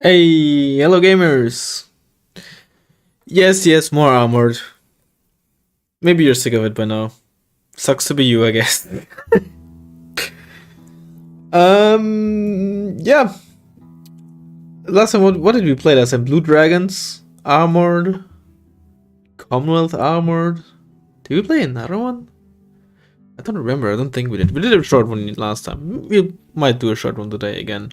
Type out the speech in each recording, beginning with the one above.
Hey, hello gamers! Yes, yes, more Armoured. Maybe you're sick of it by now. Sucks to be you, I guess. Yeah. Last time, what did we play last time? Blue Dragons? Armoured? Commonwealth Armoured? Did we play another one? I don't remember, I don't think we did. We did a short one last time. We might do a short one today again.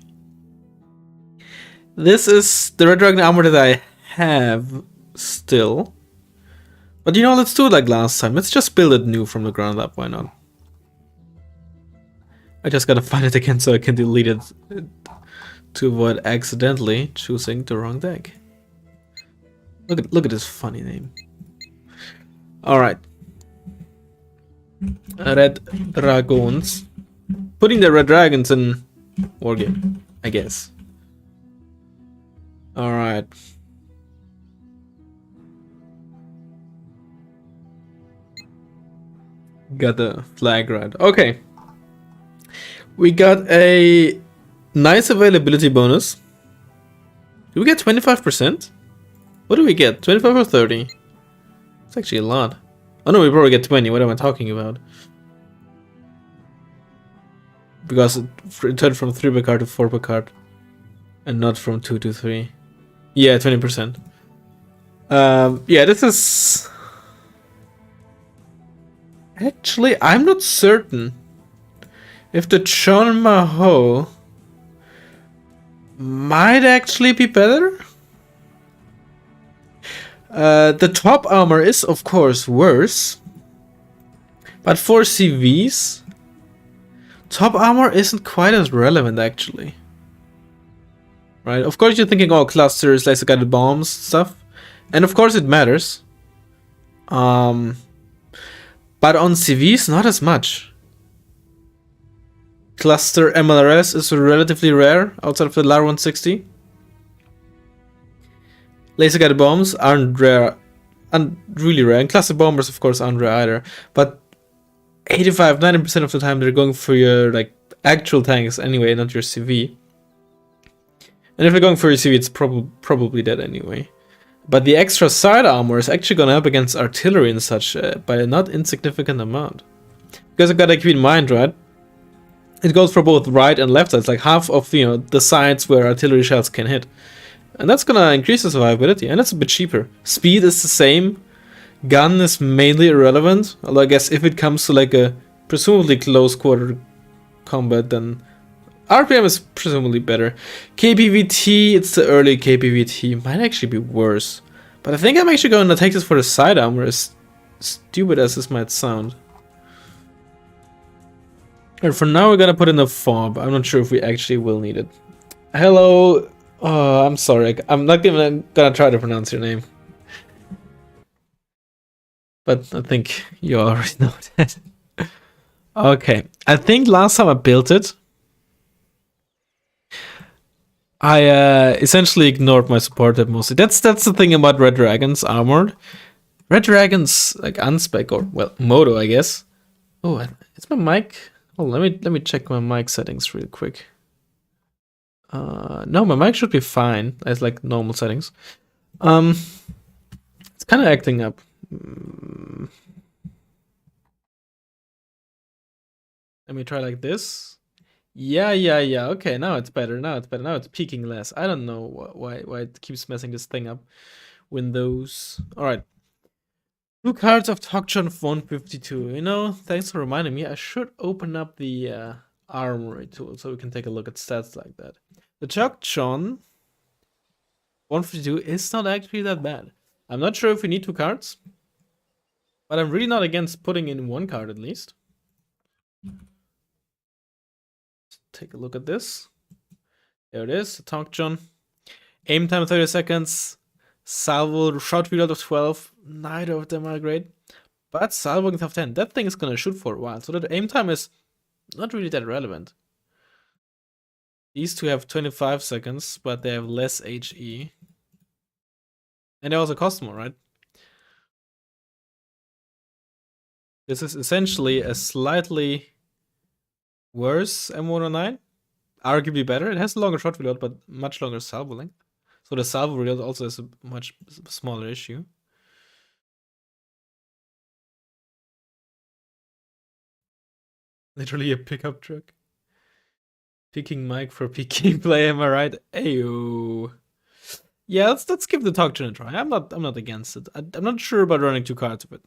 This is the Red Dragon armor that I have still. But you know, let's do it like last time. Let's just build it new from the ground up, why not? I just gotta find it again so I can delete it to avoid accidentally choosing the wrong deck. Look at this funny name. Alright. Red Dragons. Putting the Red Dragons in Wargame, I guess. Alright. Got the flag right. Okay. We got a nice availability bonus. Do we get 25%? What do we get? 25 or 30? It's actually a lot. Oh no, we probably get 20. What am I talking about? Because it turned from 3 per card to 4 per card. And not from 2 to 3. Yeah, 20%. Yeah, this is... Actually, I'm not certain if the John Maho might actually be better. The top armor is of course worse, but for CVs, top armor isn't quite as relevant actually. Right? Of course you're thinking, oh, clusters, laser guided bombs, stuff, and of course it matters. But on CVs, not as much. Cluster MLRS is relatively rare outside of the LAR 160. Laser guided bombs aren't rare, and really rare, and cluster bombers of course aren't rare either. But 85-90% of the time they're going for your like actual tanks anyway, not your CV. And if you're going for your CV, it's probably dead anyway. But the extra side armor is actually gonna up against artillery and such by a not insignificant amount. Because I've got to keep in mind, right? It goes for both right and left sides, like half of the sides where artillery shells can hit. And that's gonna increase the survivability, and it's a bit cheaper. Speed is the same. Gun is mainly irrelevant, although I guess if it comes to like a presumably close quarter combat, then RPM is presumably better. KPVT, it's the early KPVT, might actually be worse. But I think I'm actually going to take this for the side armor, as stupid as this might sound. And for now we're gonna put in a fob. I'm not sure if we actually will need it. Hello. Oh, I'm sorry. I'm not even gonna try to pronounce your name. But I think you already know that. Okay. I think last time I built it, I essentially ignored my support tab mostly. That's the thing about Red Dragons Armored. Red Dragons like unspec, or well, Moto, I guess. Oh, is my mic? Oh, let me check my mic settings real quick. No, my mic should be fine as like normal settings. It's kind of acting up. Let me try like this. Yeah. Okay, now it's better. Now it's peaking less. I don't know why it keeps messing this thing up. Windows. All right. 2 cards of Tokchon 152. Thanks for reminding me. I should open up the Armory tool so we can take a look at stats like that. The Tokchon 152 is not actually that bad. I'm not sure if we need 2 cards, but I'm really not against putting in 1 card at least. Let's take a look at this. There it is, the Tokchon. Aim time 30 seconds. Salvo, shot reload of 12. Neither of them are great. But salvo of 10. That thing is gonna shoot for a while, so that aim time is not really that relevant. These two have 25 seconds, but they have less HE. And they also cost more, right? This is essentially a slightly worse M109. Arguably better. It has a longer shot reload, but much longer salvo length. So the salvo reload also is a much smaller issue. Literally a pickup truck. Picking mic for peaking play, am I right? Ayo. Yeah, let's give the Tokchon a try. I'm not against it. I'm not sure about running 2 cards of it.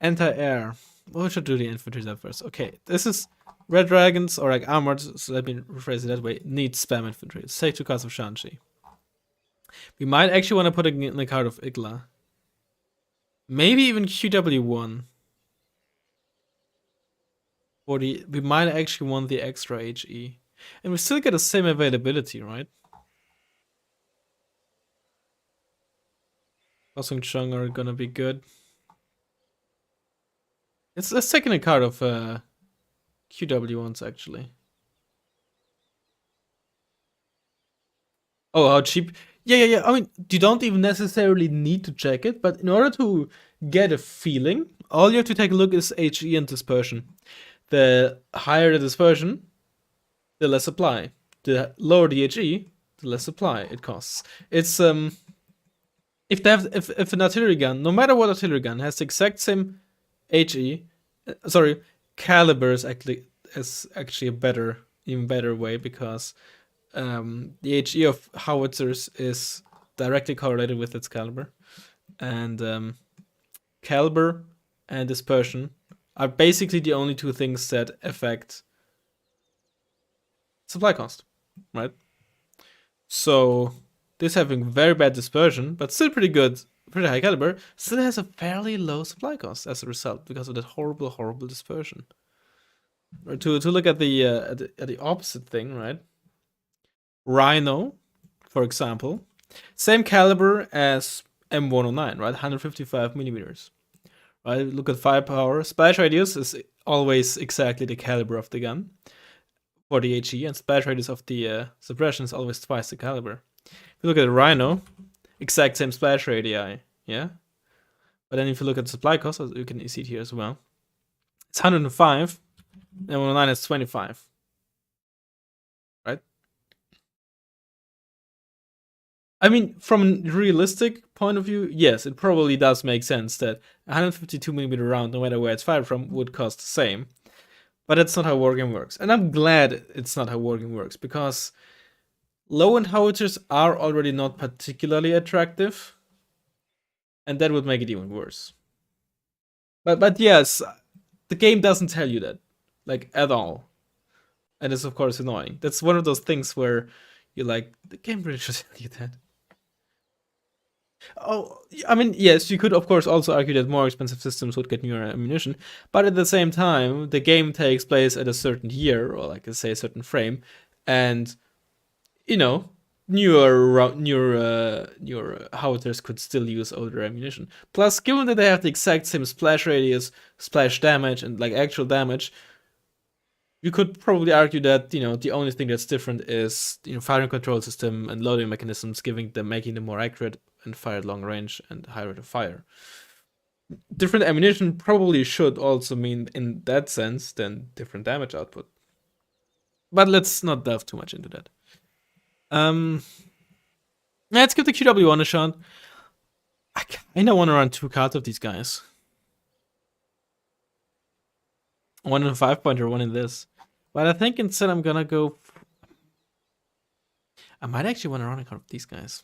Anti-air. We should do the infantry that first. Okay, this is Red Dragons, or like Armored, so let me rephrase it that way. Need spam infantry. Let's take 2 cards of Shanxi. We might actually want to put in the card of Igla. Maybe even QW1. We might actually want the extra HE. And we still get the same availability, right? Bosung Chung are gonna be good. Let's take in a card of QW1s actually. Oh, how cheap. Yeah. I mean, you don't even necessarily need to check it, but in order to get a feeling, all you have to take a look is HE and dispersion. The higher the dispersion, the less supply. The lower the HE, the less supply it costs. It's if an artillery gun, no matter what artillery gun, has the exact same HE, caliber is actually a even better way, because the HE of howitzers is directly correlated with its caliber, and caliber and dispersion are basically the only 2 things that affect supply cost, right? So this having very bad dispersion, but still pretty good, pretty high caliber, still has a fairly low supply cost as a result because of that horrible, horrible dispersion. Or to look at the opposite thing, right? Rhino, for example, same caliber as M109, right? 155 millimeters. Right? Look at firepower. Splash radius is always exactly the caliber of the gun for the HE, and splash radius of the suppression is always twice the caliber. If you look at the Rhino, exact same splash radii, yeah? But then if you look at the supply cost, you can see it here as well. It's 105, and 109 is 25. Right? I mean, from a realistic point of view, yes, it probably does make sense that a 152mm round, no matter where it's fired from, would cost the same. But that's not how Wargame works. And I'm glad it's not how Wargame works, because low-end howitzers are already not particularly attractive, and that would make it even worse. But yes, the game doesn't tell you that, like, at all. And it's of course annoying. That's one of those things where you're like, the game really should tell you that. Oh, I mean, yes, you could of course also argue that more expensive systems would get newer ammunition, but at the same time, the game takes place at a certain year, or like say a certain frame, and you know, newer howitzers could still use older ammunition. Plus, given that they have the exact same splash radius, splash damage, and like actual damage, you could probably argue that the only thing that's different is firing control system and loading mechanisms, making them more accurate and fire at long range and high rate of fire. Different ammunition probably should also mean, in that sense, then different damage output. But let's not delve too much into that. Let's give the QW1 a shot. I kinda want to run 2 cards of these guys. One in a 5-pointer, one in this. But I think instead I'm gonna go... I might actually want to run a card of these guys.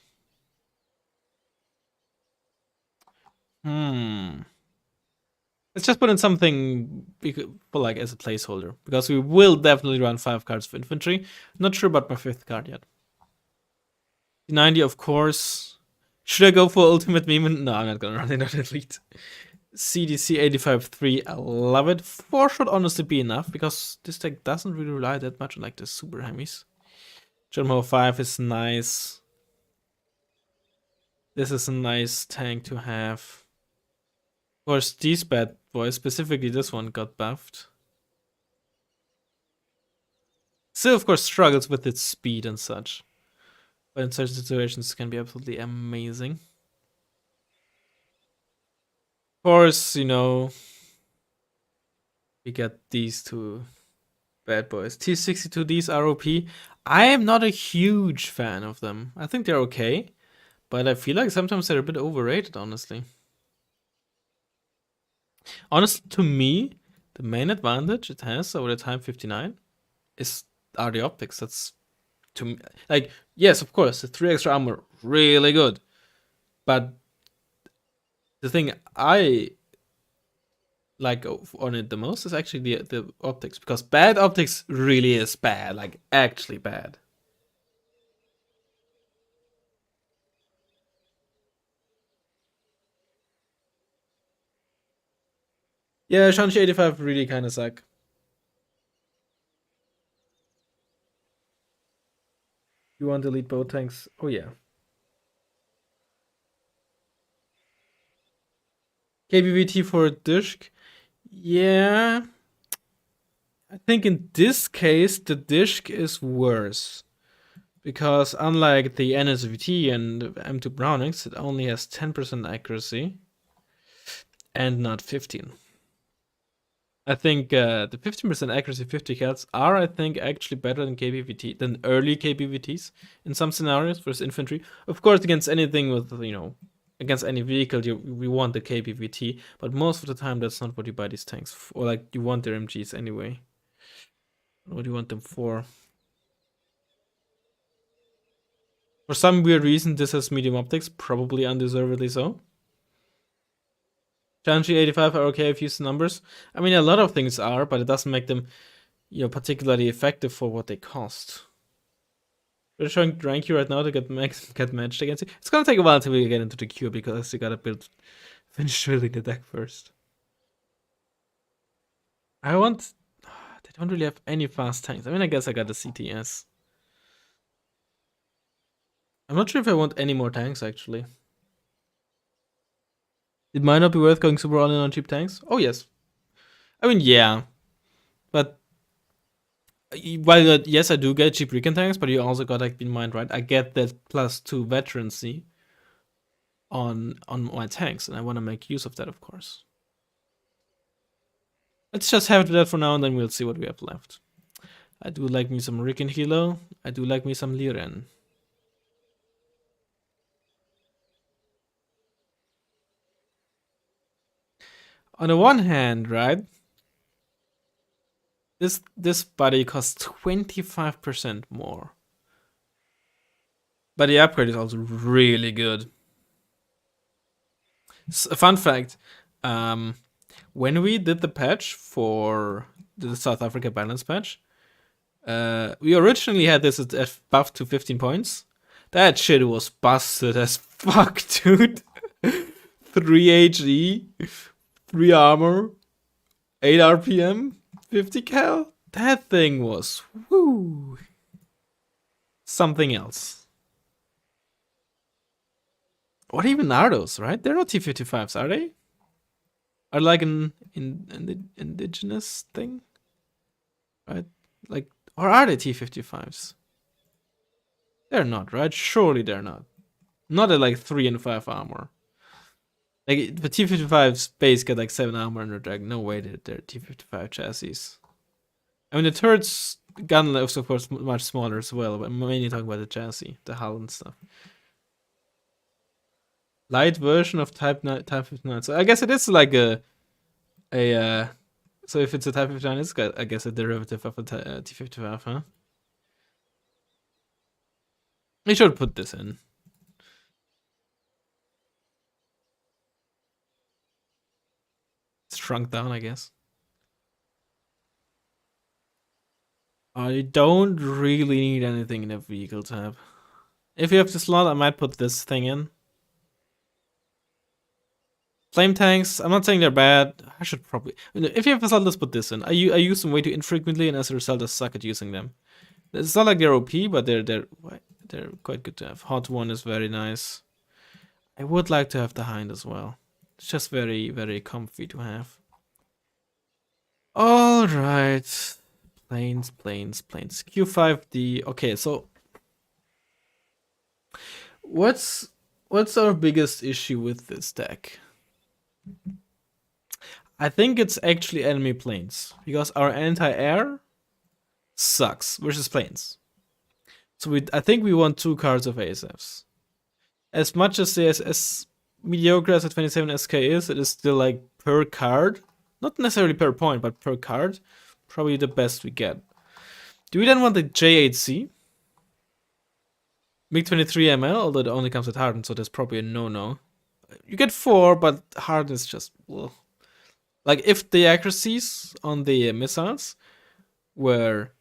Let's just put in something for like as a placeholder, because we will definitely run 5 cards for infantry. Not sure about my 5th card yet. 90, of course. Should I go for ultimate meme? No, I'm not gonna run it on elite. CDC 85-3, I love it. 4 should honestly be enough, because this deck doesn't really rely that much on like the super heavies. General 5 is nice. This is a nice tank to have. Of course, these bad boys, specifically this one, got buffed. Still, of course, struggles with its speed and such. But in certain situations, it can be absolutely amazing. Of course, we get these 2 bad boys. T62, these are OP. I am not a huge fan of them. I think they're okay, but I feel like sometimes they're a bit overrated, honestly. Honestly, to me, the main advantage it has over the Time 59 are the optics. That's, to me, like, yes, of course, the 3 extra armor, really good. But the thing I like on it the most is actually the optics, because bad optics really is bad, like actually bad. Yeah, Shanxi 85 really kind of suck. You want to delete both tanks? Oh yeah. KBVT for Dishk? Yeah. I think in this case, the Dishk is worse. Because unlike the NSVT and M2 Brownings, it only has 10% accuracy. And not 15. I think the 15% accuracy 50 cats are, I think, actually better than KBVT, than early KBVTs in some scenarios versus infantry. Of course, against anything with, against any vehicle, we want the KBVT, but most of the time that's not what you buy these tanks for. Or like, you want their MGs anyway. What do you want them for? For some weird reason, this has medium optics, probably undeservedly so. Shanxi 85 are okay if you use the numbers. I mean, a lot of things are, but it doesn't make them, particularly effective for what they cost. We're showing rank you right now to get matched against you. It's gonna take a while until we get into the queue because you gotta finish building the deck first. I want. They don't really have any fast tanks. I mean, I guess I got the CTS. I'm not sure if I want any more tanks actually. It might not be worth going super all in on cheap tanks. Oh yes. I mean, yeah, but while yes, I do get cheap recon tanks, but you also gotta keep in mind, right? I get that +2 veterancy on my tanks, and I want to make use of that, of course. Let's just have that for now, and then we'll see what we have left. I do like me some Rick and Hilo. I do like me some Liren. On the one hand, right, this buddy costs 25% more. But the upgrade is also really good. A fun fact, when we did the patch for the South Africa balance patch, we originally had this at buff to 15 points. That shit was busted as fuck, dude. 3 HE, 3 armor, 8 RPM, 50 cal. That thing was woo. Something else. What even are those, right? They're not T55s, are they? Are like an indigenous thing? Right? Like, or are they T55s? They're not, right? Surely they're not. Not at like 3 and 5 armor. Like, the T55's base get like 7 armor and they're like, no way they're T55 chassis. I mean, the turret's gun is of course much smaller as well, but I'm mainly talking about the chassis, the hull and stuff. Light version of Type 59. So I guess it is like a so if it's a Type 59, it's got, I guess, a derivative of a T55, huh? We should put this in. It's shrunk down, I guess. I don't really need anything in a vehicle tab. If you have the slot, I might put this thing in. Flame tanks, I'm not saying they're bad. I should probably... If you have the slot, let's put this in. I use them way too infrequently, and as a result, I suck at using them. It's not like they're OP, but they're quite good to have. Hot one is very nice. I would like to have the Hind as well. It's just very, very comfy to have. Alright. Planes. Q5D. Okay, so... What's our biggest issue with this deck? I think it's actually enemy planes, because our anti-air sucks versus planes. So I think we want 2 cards of ASFs. As much as the as mediocre as the 27 SK is, it is still like per card, not necessarily per point, but per card, probably the best we get. Do we then want the J8C? MiG-23 ML, although it only comes with hardened, so that's probably a no-no. You get 4, but hardened is just... Well. Like, if the accuracies on the missiles were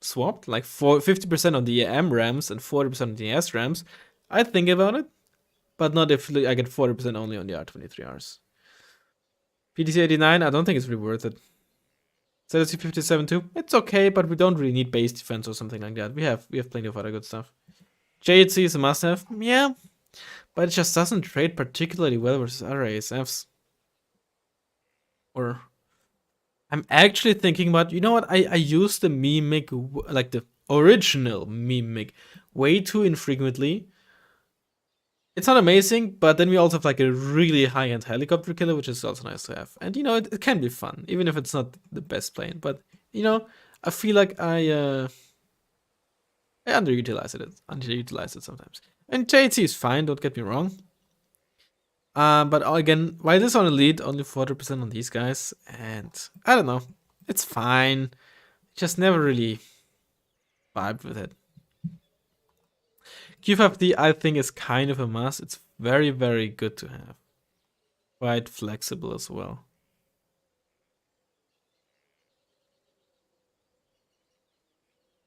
swapped, like 50% on the M-rams and 40% on the S-rams, I'd think about it. But not if I get 40% only on the R23Rs. PTC-89, I don't think it's really worth it. ZSC-57 too, it's okay, but we don't really need base defense or something like that. We have plenty of other good stuff. J8C is a must-have, yeah, but it just doesn't trade particularly well versus other ASFs. Or I'm actually thinking about, you know what? I use the Mimic, like the original Mimic, way too infrequently. It's not amazing, but then we also have like a really high-end helicopter killer, which is also nice to have. And you know, it can be fun, even if it's not the best plane. But you know, I feel like I underutilize it sometimes. And JT is fine, don't get me wrong. But again, why this on elite, only 40% on these guys, and I don't know, it's fine. Just never really vibed with it. Q5D, I think, is kind of a must. It's very, very good to have. Quite flexible as well.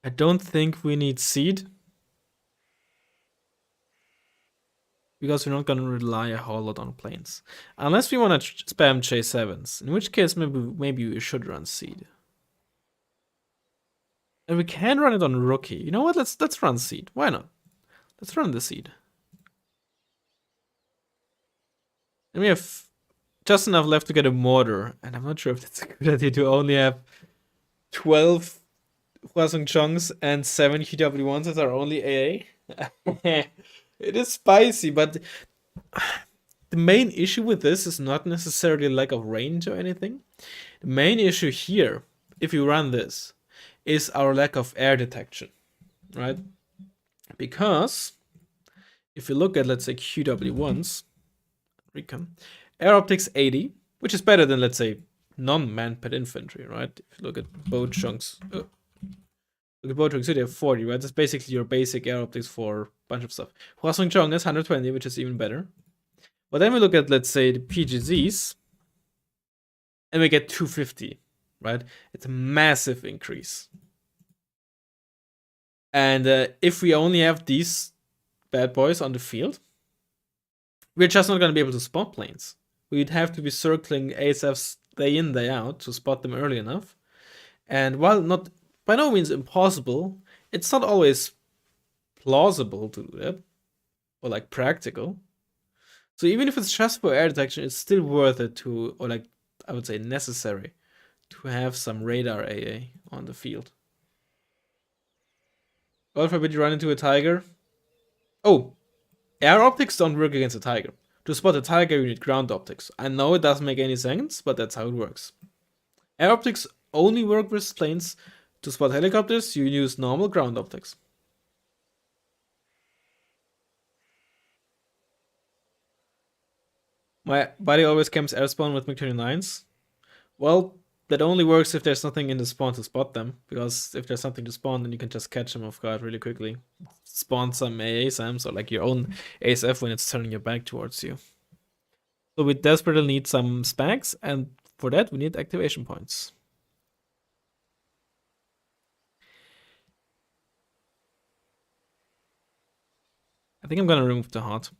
I don't think we need seed. because we're not going to rely a whole lot on planes. Unless we want to spam J7s, in which case maybe we should run Seed. And we can run it on Rookie. You know what? Let's run Seed. Why not? Let's run the Seed. And we have just enough left to get a mortar. And I'm not sure if that's a good idea to only have 12 Hwasong Chongs and 7 QW1s as our only AA. It is spicy, but the main issue with this is not necessarily lack of range or anything. The main issue here, if you run this, is our lack of air detection, right? Because if you look at, let's say, QW1s, recon, air optics 80, which is better than, let's say, non-manpad infantry, right? If you look at bow chunks, look at bow chunks, they have 40, right? That's basically your basic air optics for a bunch of stuff. Hwasong Chong is 120, which is even better. But then we look at, let's say, the PGZs, and we get 250, right? It's a massive increase. And if we only have these bad boys on the field, we're just not going to be able to spot planes. We'd have to be circling ASFs day in, day out to spot them early enough. And while not by no means impossible, it's not always plausible to do that, or like practical. So even if it's just for air detection, it's still worth it to, or like I would say necessary, to have some radar AA on the field. God forbid you run into a tiger. Oh, air optics don't work against a tiger. To spot a tiger, you need ground optics. I know it doesn't make any sense, but that's how it works. Air optics only work with planes. To spot helicopters, you use normal ground optics. My buddy always camps air spawn with MiG-29s. Well, that only works if there's nothing in the spawn to spot them. Because if there's something to spawn, then you can just catch them off guard really quickly. Spawn some AA SAMs or like your own ASF when it's turning your back towards you. So we desperately need some specs, and for that we need activation points. I think I'm gonna remove the hot.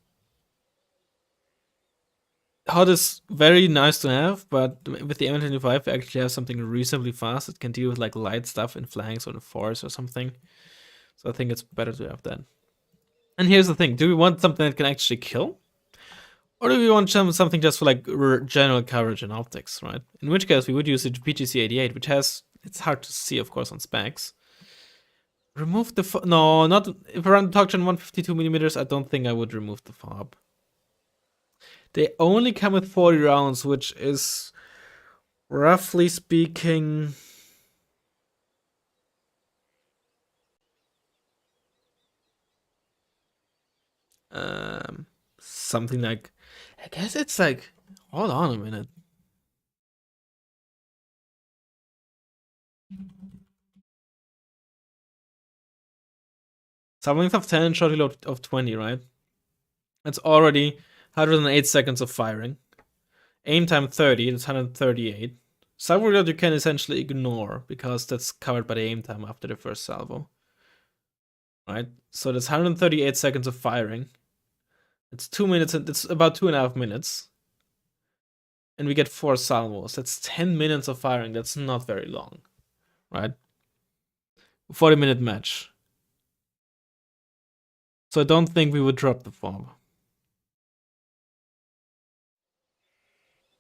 Hot is very nice to have, but with the M25 we actually have something reasonably fast. It can deal with like light stuff in flanks or in force or something. So I think it's better to have that. And here's the thing, do we want something that can actually kill? Or do we want something just for like general coverage and optics, right? In which case we would use the PGC-88, which has, it's hard to see of course on specs. Remove the no, not if we're on Tokchan 152mm. I don't think I would remove the fob. They only come with 40 rounds, which is roughly speaking something like, I guess it's like, hold on a minute. Sub length of 10 and shot reload of 20, right? That's already 108 seconds of firing. Aim time 30, that's 138. Salvo reload you can essentially ignore because that's covered by the aim time after the first salvo. Right? So that's 138 seconds of firing. It's 2 minutes, it's about 2.5 minutes. And we get 4 salvos. That's 10 minutes of firing. That's not very long. Right? 40-minute match. So I don't think we would drop the fob.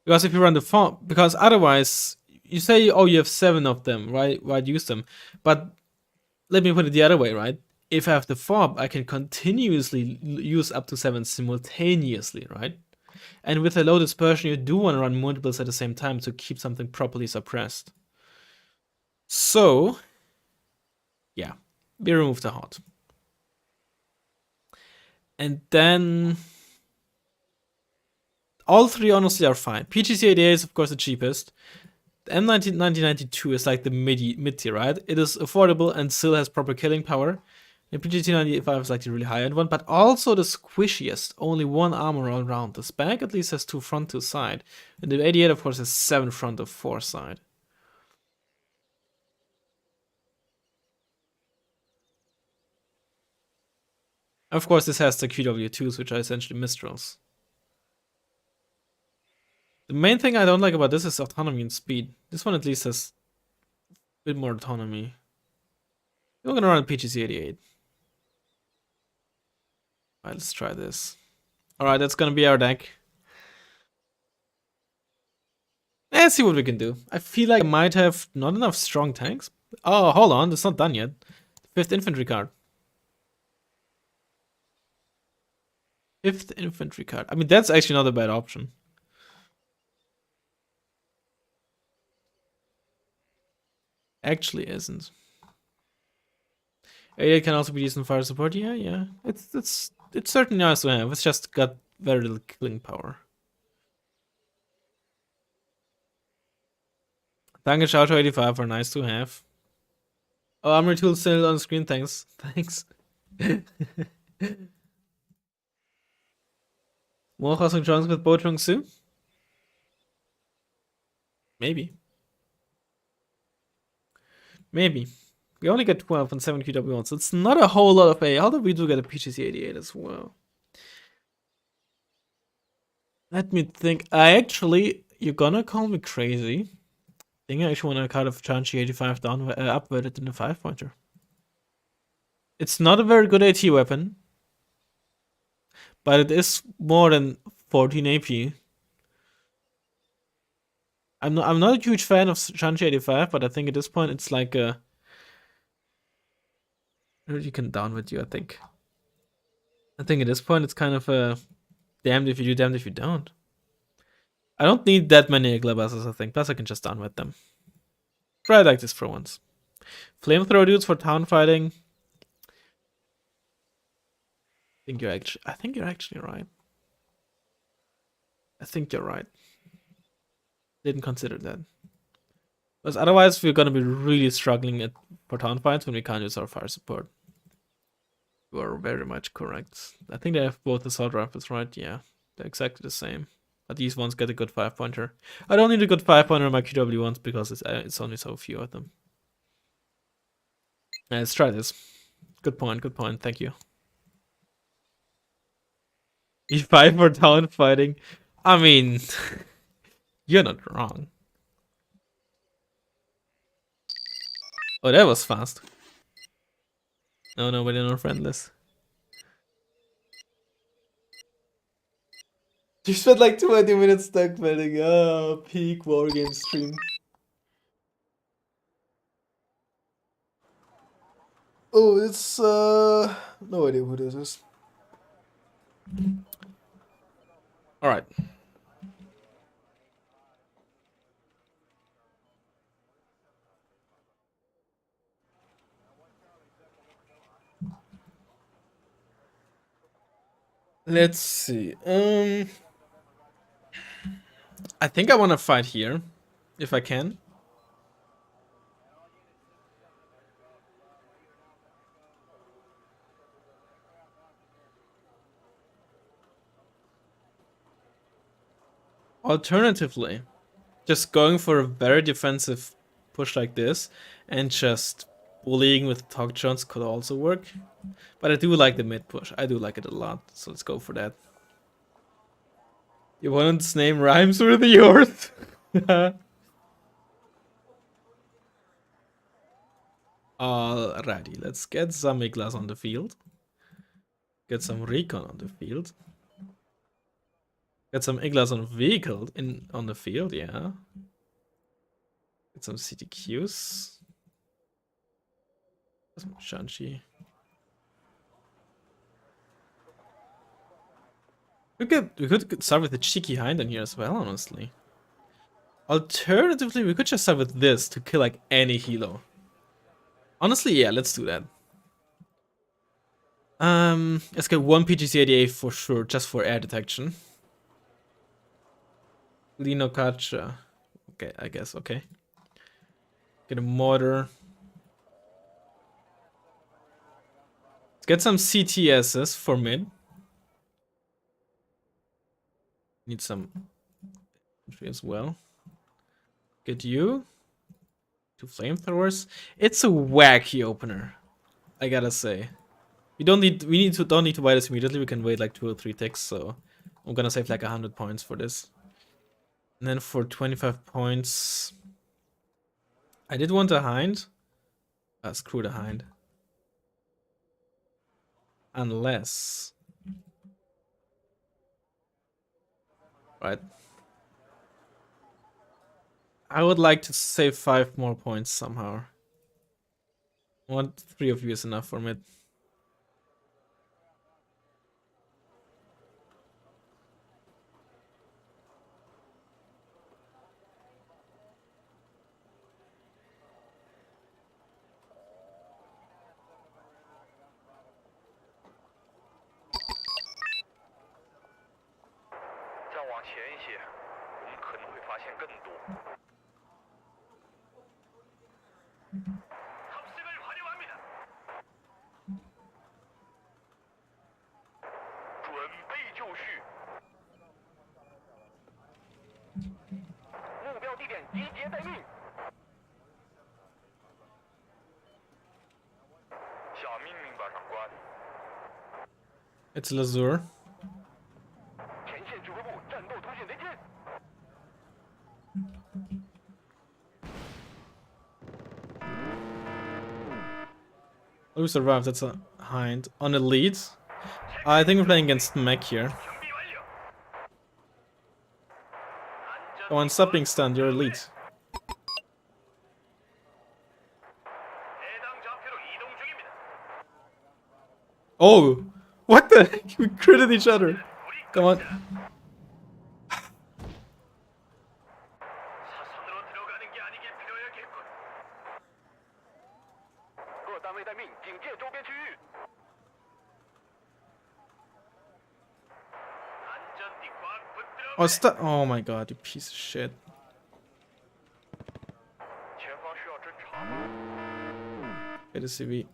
Because if you run the fob, because otherwise, you say, oh, you have 7 of them, right? Why use them? But let me put it the other way, right? If I have the fob, I can continuously use up to 7 simultaneously, right? And with a low dispersion, you do want to run multiples at the same time to keep something properly suppressed. So, yeah, we remove the hot. And then all three honestly are fine. PGC-88 is of course the cheapest. The M1992 is like the mid-tier, right? It is affordable and still has proper killing power. The PGT-95 is like the really high-end one, but also the squishiest. Only 1 armor all round. The spec at least has 2 front, 2 side. And the 88 of course has 7 front of 4 side. Of course, this has the QW2s, which are essentially Mistrals. The main thing I don't like about this is autonomy and speed. This one at least has a bit more autonomy. We're gonna run PGC-88. Alright, let's try this. Alright, that's gonna be our deck. Let's see what we can do. I feel like I might have not enough strong tanks. Oh, hold on, it's not done yet. 5th infantry card. 5th infantry card. I mean, that's actually not a bad option. Actually isn't. 88 can also be decent fire support. Yeah. It's certainly nice to have. It's just got very little killing power. Tank and Shouter 85 are nice to have. Oh, Armored tool still on screen. Thanks. More cosmic chunks with bow trunks too? Maybe. We only get 12 and 7 QW1, so it's not a whole lot of A. Although we do get a PGC-88 as well. Let me think. You're gonna call me crazy. I think I actually want to cut off Chanchi 85 down, upward it in the 5-pointer. It's not a very good AT weapon, but it is more than 14 AP. I'm not a huge fan of Chanchi 85, but I think at this point it's like a... You can down with you, I think. I think at this point it's kind of a damned if you do, damned if you don't. I don't need that many Iglabases, I think. Plus I can just down with them. Try it like this for once. Flamethrower dudes for town fighting. I think you're actually right. I think you're right. Didn't consider that. Because otherwise we're gonna be really struggling for town fights when we can't use our fire support. You are very much correct. I think they have both assault rifles, right? Yeah, they're exactly the same. But these ones get a good 5-pointer. I don't need a good 5-pointer on my QW ones because it's only so few of them. Let's try this. Good point. Thank you. E5 for town fighting. I mean, you're not wrong. Oh, that was fast. No, but they're not friendless. You spent like 20 minutes stuck building. Oh, peak Wargame stream. Oh, it's no idea who this is. Alright. Let's see. I think I want to fight here, if I can. Alternatively, just going for a very defensive push like this and just bullying with Talk Jones could also work. But I do like the mid push. I do like it a lot, so let's go for that. Your opponent's name rhymes with yours. Alrighty, let's get some Iglas on the field. Get some recon on the field. Get some Iglas on vehicle on the field, yeah. Get some CTQs. Some Shanchi. We could start with the cheeky hind in here as well, honestly. Alternatively, we could just start with this to kill like any helo. Honestly, yeah, let's do that. Let's get one PGC-88 for sure, just for air detection. Lino Kacha. Okay, I guess, okay. Get a mortar. Let's get some CTSs for mid. Need some infantry as well. Get you. 2 flamethrowers. It's a wacky opener, I gotta say. don't need to buy this immediately. We can wait like 2 or 3 ticks. So I'm gonna save like 100 points for this. And then for 25 points, I did want a hind. Screw the hind. Unless, right? I would like to save 5 more points somehow. 3 of you is enough for mid. It's Lazur. Who survived? That's a hind. On elite. I think we're playing against mech here. Come on, stop being stunned, you're elite. Oh! What the heck? We critted each other. Come on. Oh, stop! Oh my god, you piece of shit. Get a CV.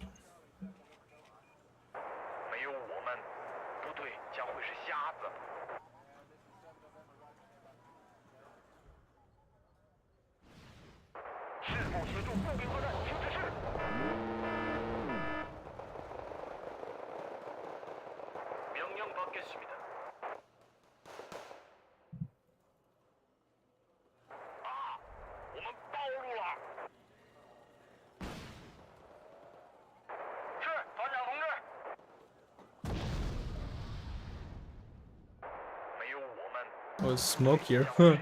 Oh, smoke here. Huh.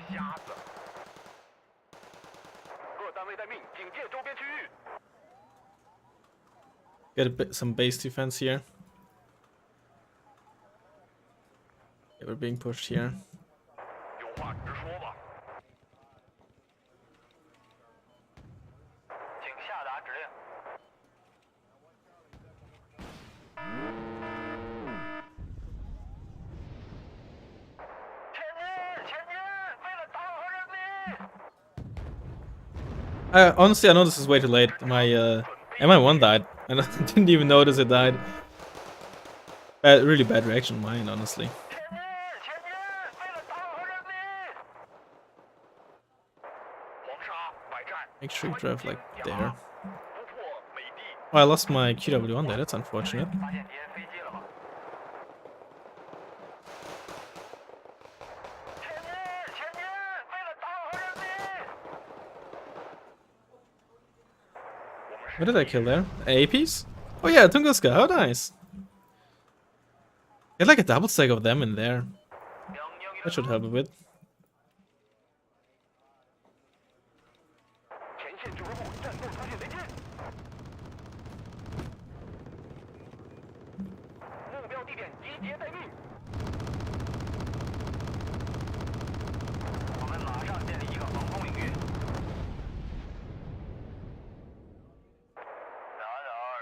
Get a bit some base defense here. Yeah, we're being pushed here. Honestly, I know this is way too late. My MI1 died. I didn't even notice it died. Really bad reaction on mine, honestly. Make sure you drive like there. Oh, I lost my QW1 there. That's unfortunate. What did I kill there? A piece? Oh yeah, Tunguska, how nice. Get like a double stack of them in there. That should help a bit.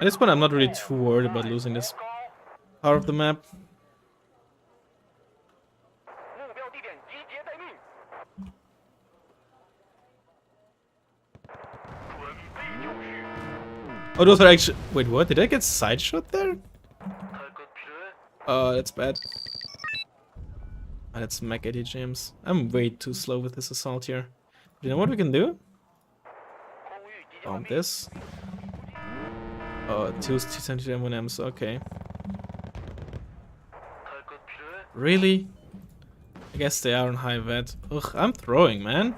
At this point, I'm not really too worried about losing this part of the map. Oh, those are actually... Wait, what? Did I get side shot there? Oh, that's bad. That's mech 80 gems. I'm way too slow with this assault here. You know what we can do? Bomb this. Oh, 2 1 Ms, okay. Really? I guess they are on high vet. Ugh, I'm throwing, man.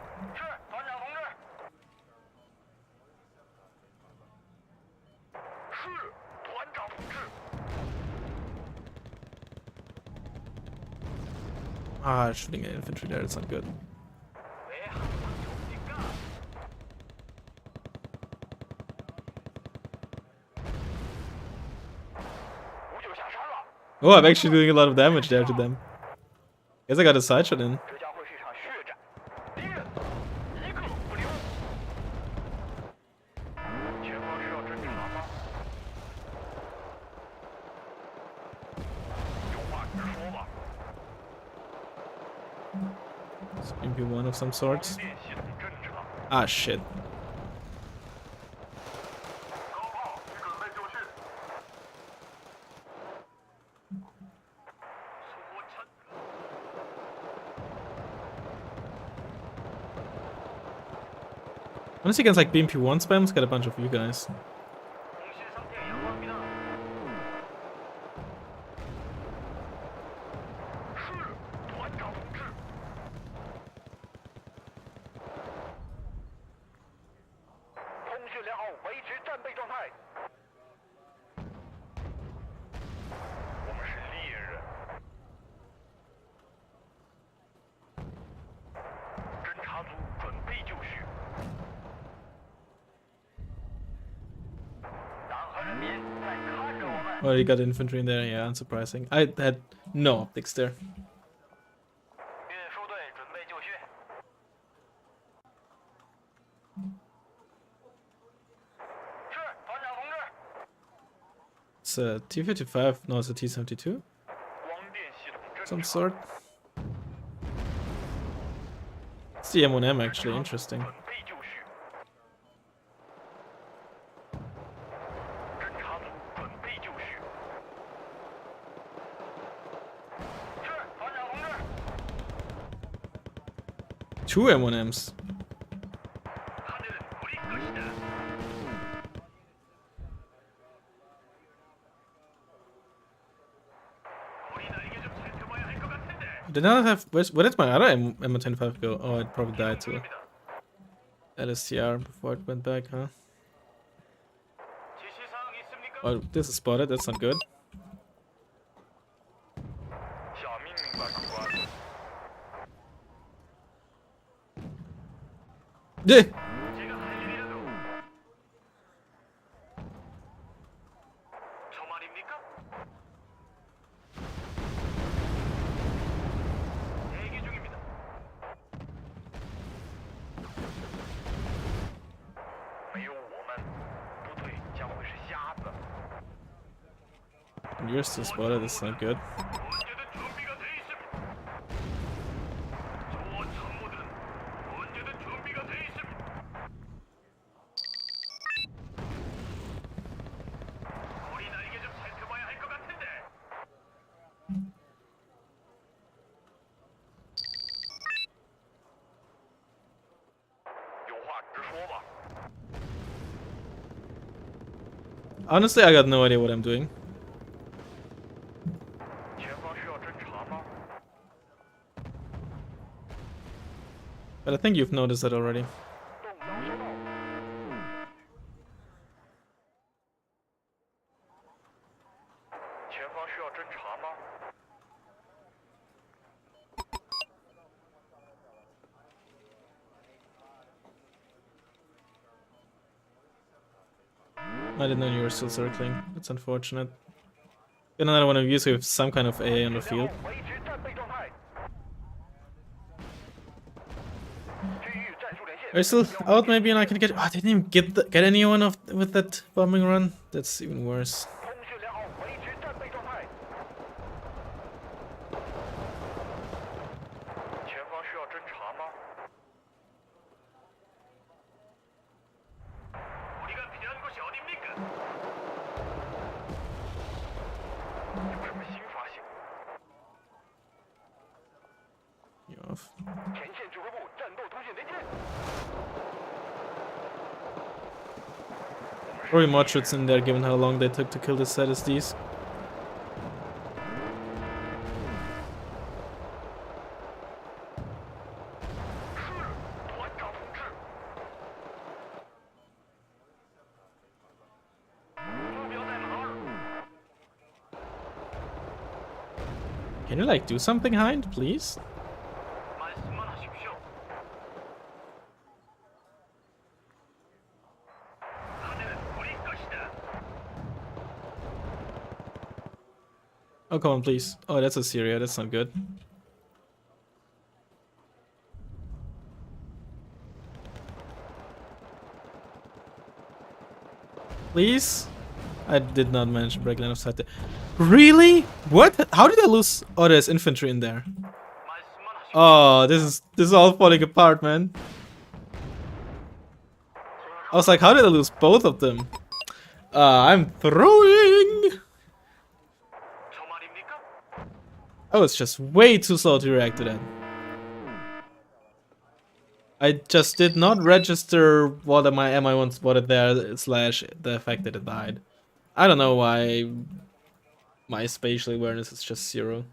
Ah, shooting at infantry there, it's not good. Oh, I'm actually doing a lot of damage there to them. Guess I got a side shot in. It's MP1 of some sorts. Ah, shit. Once against like BMP1 spams, get a bunch of you guys. Oh, you got infantry in there, yeah, unsurprising. I had no optics there. It's a T-55, no, it's a T-72. Some sort. It's the M1M actually, interesting. Two M1Ms. Did not have. Where did my other M125 go? Oh, it probably died too. LSTR before it went back, huh? Oh, this is spotted. That's not good. Yeah. You're still spotted. That's not good. Honestly, I got no idea what I'm doing. But I think you've noticed that already. I didn't know you were still circling. That's unfortunate. Get another one of you so you have some kind of AA on the field. Are you still out maybe and I can get... Oh, I didn't even get anyone with that bombing run? That's even worse. You off. Probably mod shots in there given how long they took to kill the ZSDs. Can you like do something, Hind, please? Oh, come on, please. Oh, that's a Syria. That's not good. Please? I did not manage to break line of sight there. Really? What? How did I lose? Oh, there's infantry in there. Oh, this is all falling apart, man. I was like, how did I lose both of them? I'm throwing. I was just way too slow to react to that. I just did not register what my MI1 spotted there, slash the fact that it died. I don't know why my spatial awareness is just 0.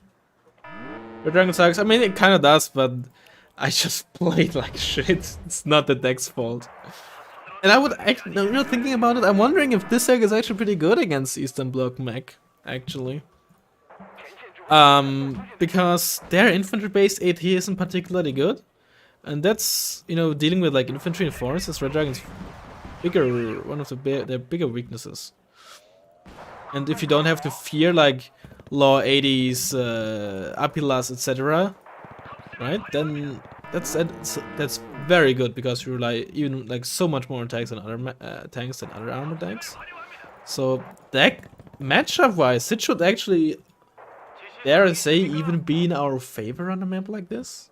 The Dragon sucks. I mean, it kind of does, but I just played like shit. It's not the deck's fault. And I would actually, you know, thinking about it, I'm wondering if this deck is actually pretty good against Eastern Bloc mech, actually. Because their infantry-based AT isn't particularly good. And that's, you know, dealing with like infantry and forests is Red Dragon's bigger, one of their bigger weaknesses. And if you don't have to fear like Law 80s, Apilas, etc., right? Then that's very good because you rely even like so much more on tanks than other armored decks. So deck matchup-wise, it should actually, dare I say, even be in our favor on a map like this.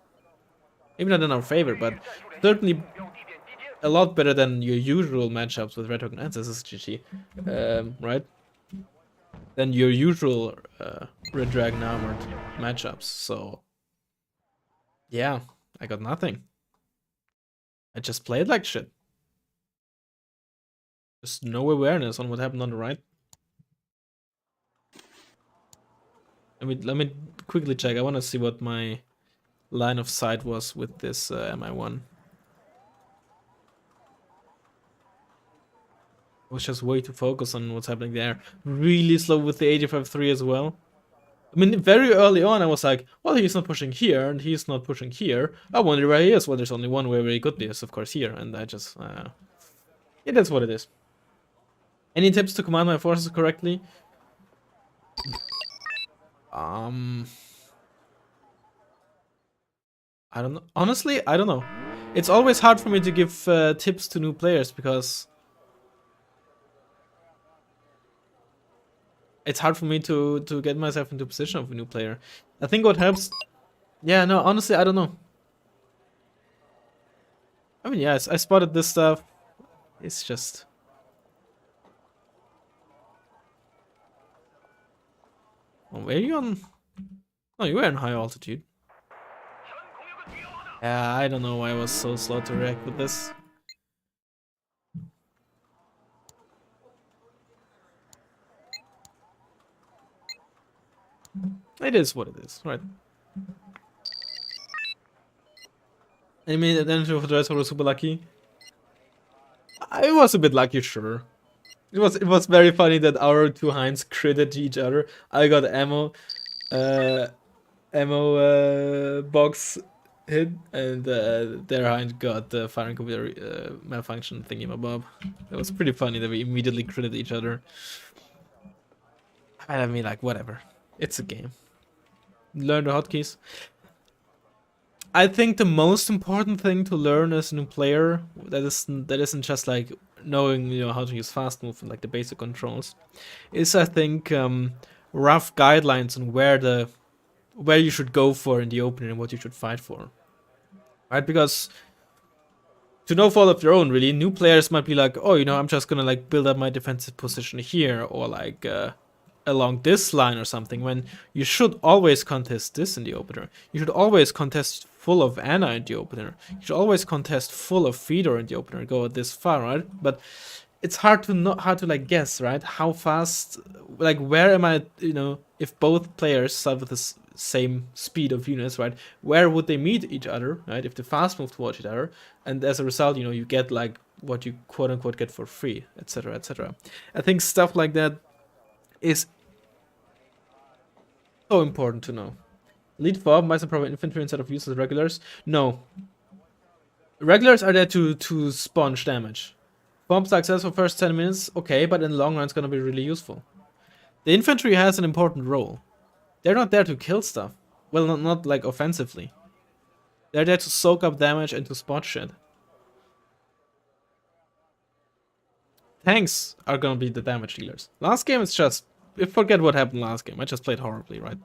Maybe not in our favor, but certainly a lot better than your usual matchups with Red Token Ancestors GG, right? Than your usual Red Dragon Armored matchups. So yeah, I got nothing. I just played like shit. Just no awareness on what happened on the right. Let me quickly check. I want to see what my line of sight was with this MI1. I was just way too focused on what's happening there. Really slow with the 85-3 as well. I mean, very early on I was like, well, he's not pushing here, and he's not pushing here. I wonder where he is. Well, there's only one way where he could be, is of course here, and I just, it is what it is. Any tips to command my forces correctly? I don't know. Honestly, I don't know. It's always hard for me to give tips to new players because it's hard for me to get myself into position of a new player. I think what helps. Yeah, no, honestly, I don't know. I mean, yes, I spotted this stuff. It's just. Oh, were you on? Oh, you were in high altitude. Yeah, I don't know why I was so slow to react with this. It is what it is, right? I mean, at the end of the rest, I was super lucky. I was a bit lucky, sure. It was very funny that our two Hinds critted each other. I got ammo box hit, and their Hind got the firing computer malfunction thingy bob. It was pretty funny that we immediately critted each other. I mean, like, whatever. It's a game. Learn the hotkeys. I think the most important thing to learn as a new player that isn't just like knowing, you know, how to use fast move and like the basic controls is, I think, rough guidelines on where you should go for in the opening and what you should fight for, right? Because to no fault of their own, really, new players might be like, oh, you know, I'm just gonna like build up my defensive position here, or like along this line or something, when you should always contest this in the opener. You should always contest full of Anna in the opener. You should always contest full of Fedor in the opener, go this far, right? But it's hard to like guess, right? How fast, like, where am I, you know, if both players start with the same speed of units, right? Where would they meet each other, right? If they fast move towards each other, and as a result, you know, you get like what you quote unquote get for free, etc., etc. I think stuff like that is so important to know. Lead fob, mice and proper infantry instead of useless regulars. No. Regulars are there to sponge damage. Bomb success for first 10 minutes, okay, but in the long run it's gonna be really useful. The infantry has an important role. They're not there to kill stuff. Well, not like offensively. They're there to soak up damage and to spot shit. Tanks are gonna be the damage dealers. Last game it's just... Forget what happened last game. I just played horribly, right?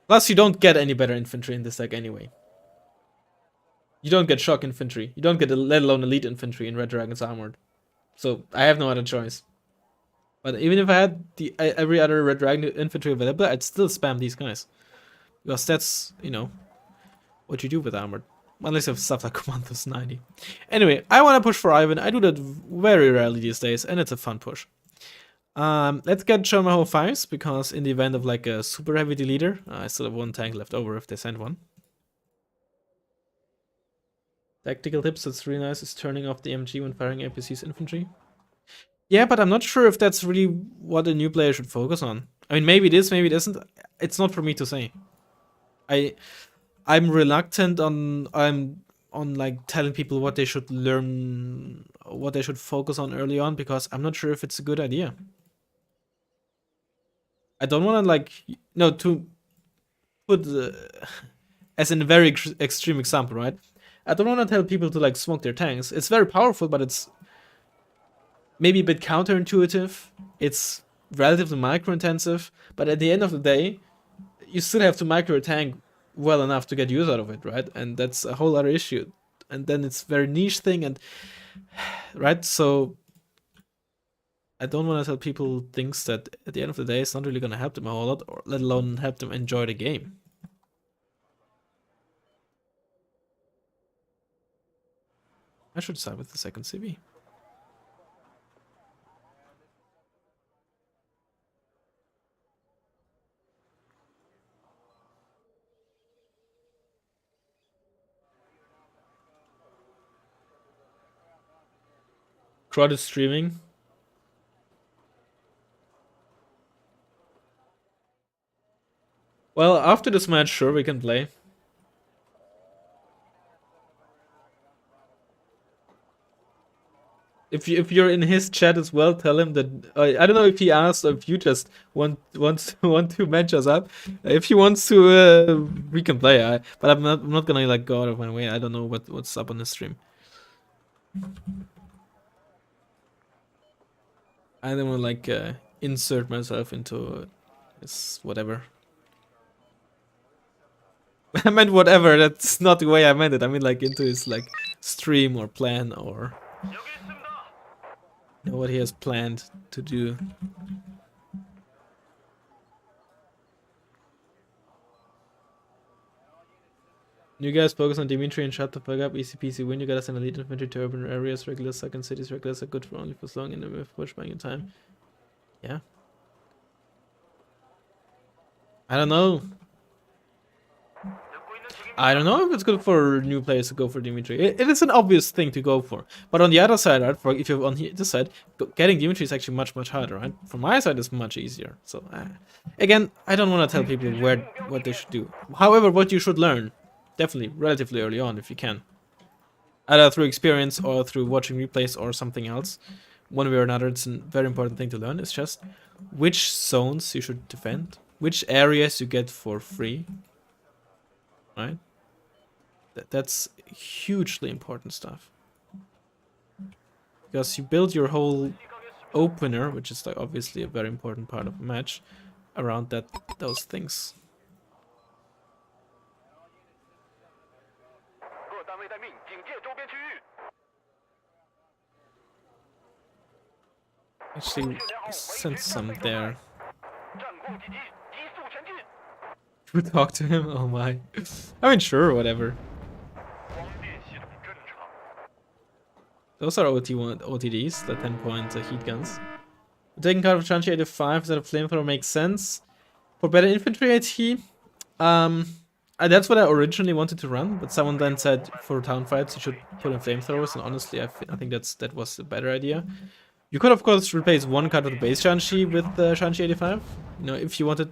Plus, you don't get any better infantry in this deck anyway. You don't get shock infantry. You don't get, let alone elite infantry in Red Dragon's Armoured. So, I have no other choice. But even if I had every other Red Dragon infantry available, I'd still spam these guys. Because that's, you know, what you do with Armoured. Unless you have stuff like Commandos 90. Anyway, I want to push for Ivan. I do that very rarely these days, and it's a fun push. Let's get Sherman 5s, because in the event of like a super heavy deleter, I still have one tank left over if they send one. Tactical tips, that's really nice, is turning off the MG when firing APC's infantry. Yeah, but I'm not sure if that's really what a new player should focus on. I mean, maybe it is, maybe it isn't. It's not for me to say. I'm reluctant on like telling people what they should learn, what they should focus on early on, because I'm not sure if it's a good idea. I don't want to like, no, to put as in a very extreme example, right? I don't want to tell people to like smoke their tanks. It's very powerful, but it's maybe a bit counterintuitive. It's relatively micro-intensive, but at the end of the day, you still have to micro a tank well enough to get use out of it, right? And that's a whole other issue. And then it's very niche thing, and right, so I don't want to tell people things that at the end of the day it's not really gonna help them a whole lot, or let alone help them enjoy the game. I should start with the second CV. Crowd is streaming. Well, after this match, sure, we can play. If you're in his chat as well, tell him that I don't know if he asked or if you just want to match us up. If he wants to, we can play. But I'm not gonna like go out of my way. I don't know what's up on the stream. I don't want to like insert myself into this whatever. I meant whatever. That's not the way I meant it. I mean like into his like stream or plan or what he has planned to do. You guys focus on Dimitri and shut the fuck up. Easy peasy win. You got us an elite infantry to urban areas. Regulars suck in cities. Regulars are good for only for so long, and then we've pushed back in time. Yeah. I don't know. I don't know if it's good for new players to go for Dimitri. It is an obvious thing to go for. But on the other side, right, for if you're on this side, getting Dimitri is actually much harder, right? From my side, it's much easier. So, again, I don't want to tell people what they should do. However, what you should learn, definitely, relatively early on, if you can. Either through experience or through watching replays or something else. One way or another, it's a very important thing to learn. It's just which zones you should defend, which areas you get for free, right? That's hugely important stuff. Because you build your whole opener, which is like obviously a very important part of a match, around those things. Actually, send some there. You talk to him? Oh my. I mean, sure, whatever. Those are OTDs, the 10-point heat guns. Taking card of Shanchi 85 instead of flamethrower makes sense. For better infantry AT, that's what I originally wanted to run, but someone then said for town fights you should put in flamethrowers, and honestly I think that was a better idea. You could of course replace one card of the base Shanchi with the Shanchi 85, you know, if you wanted.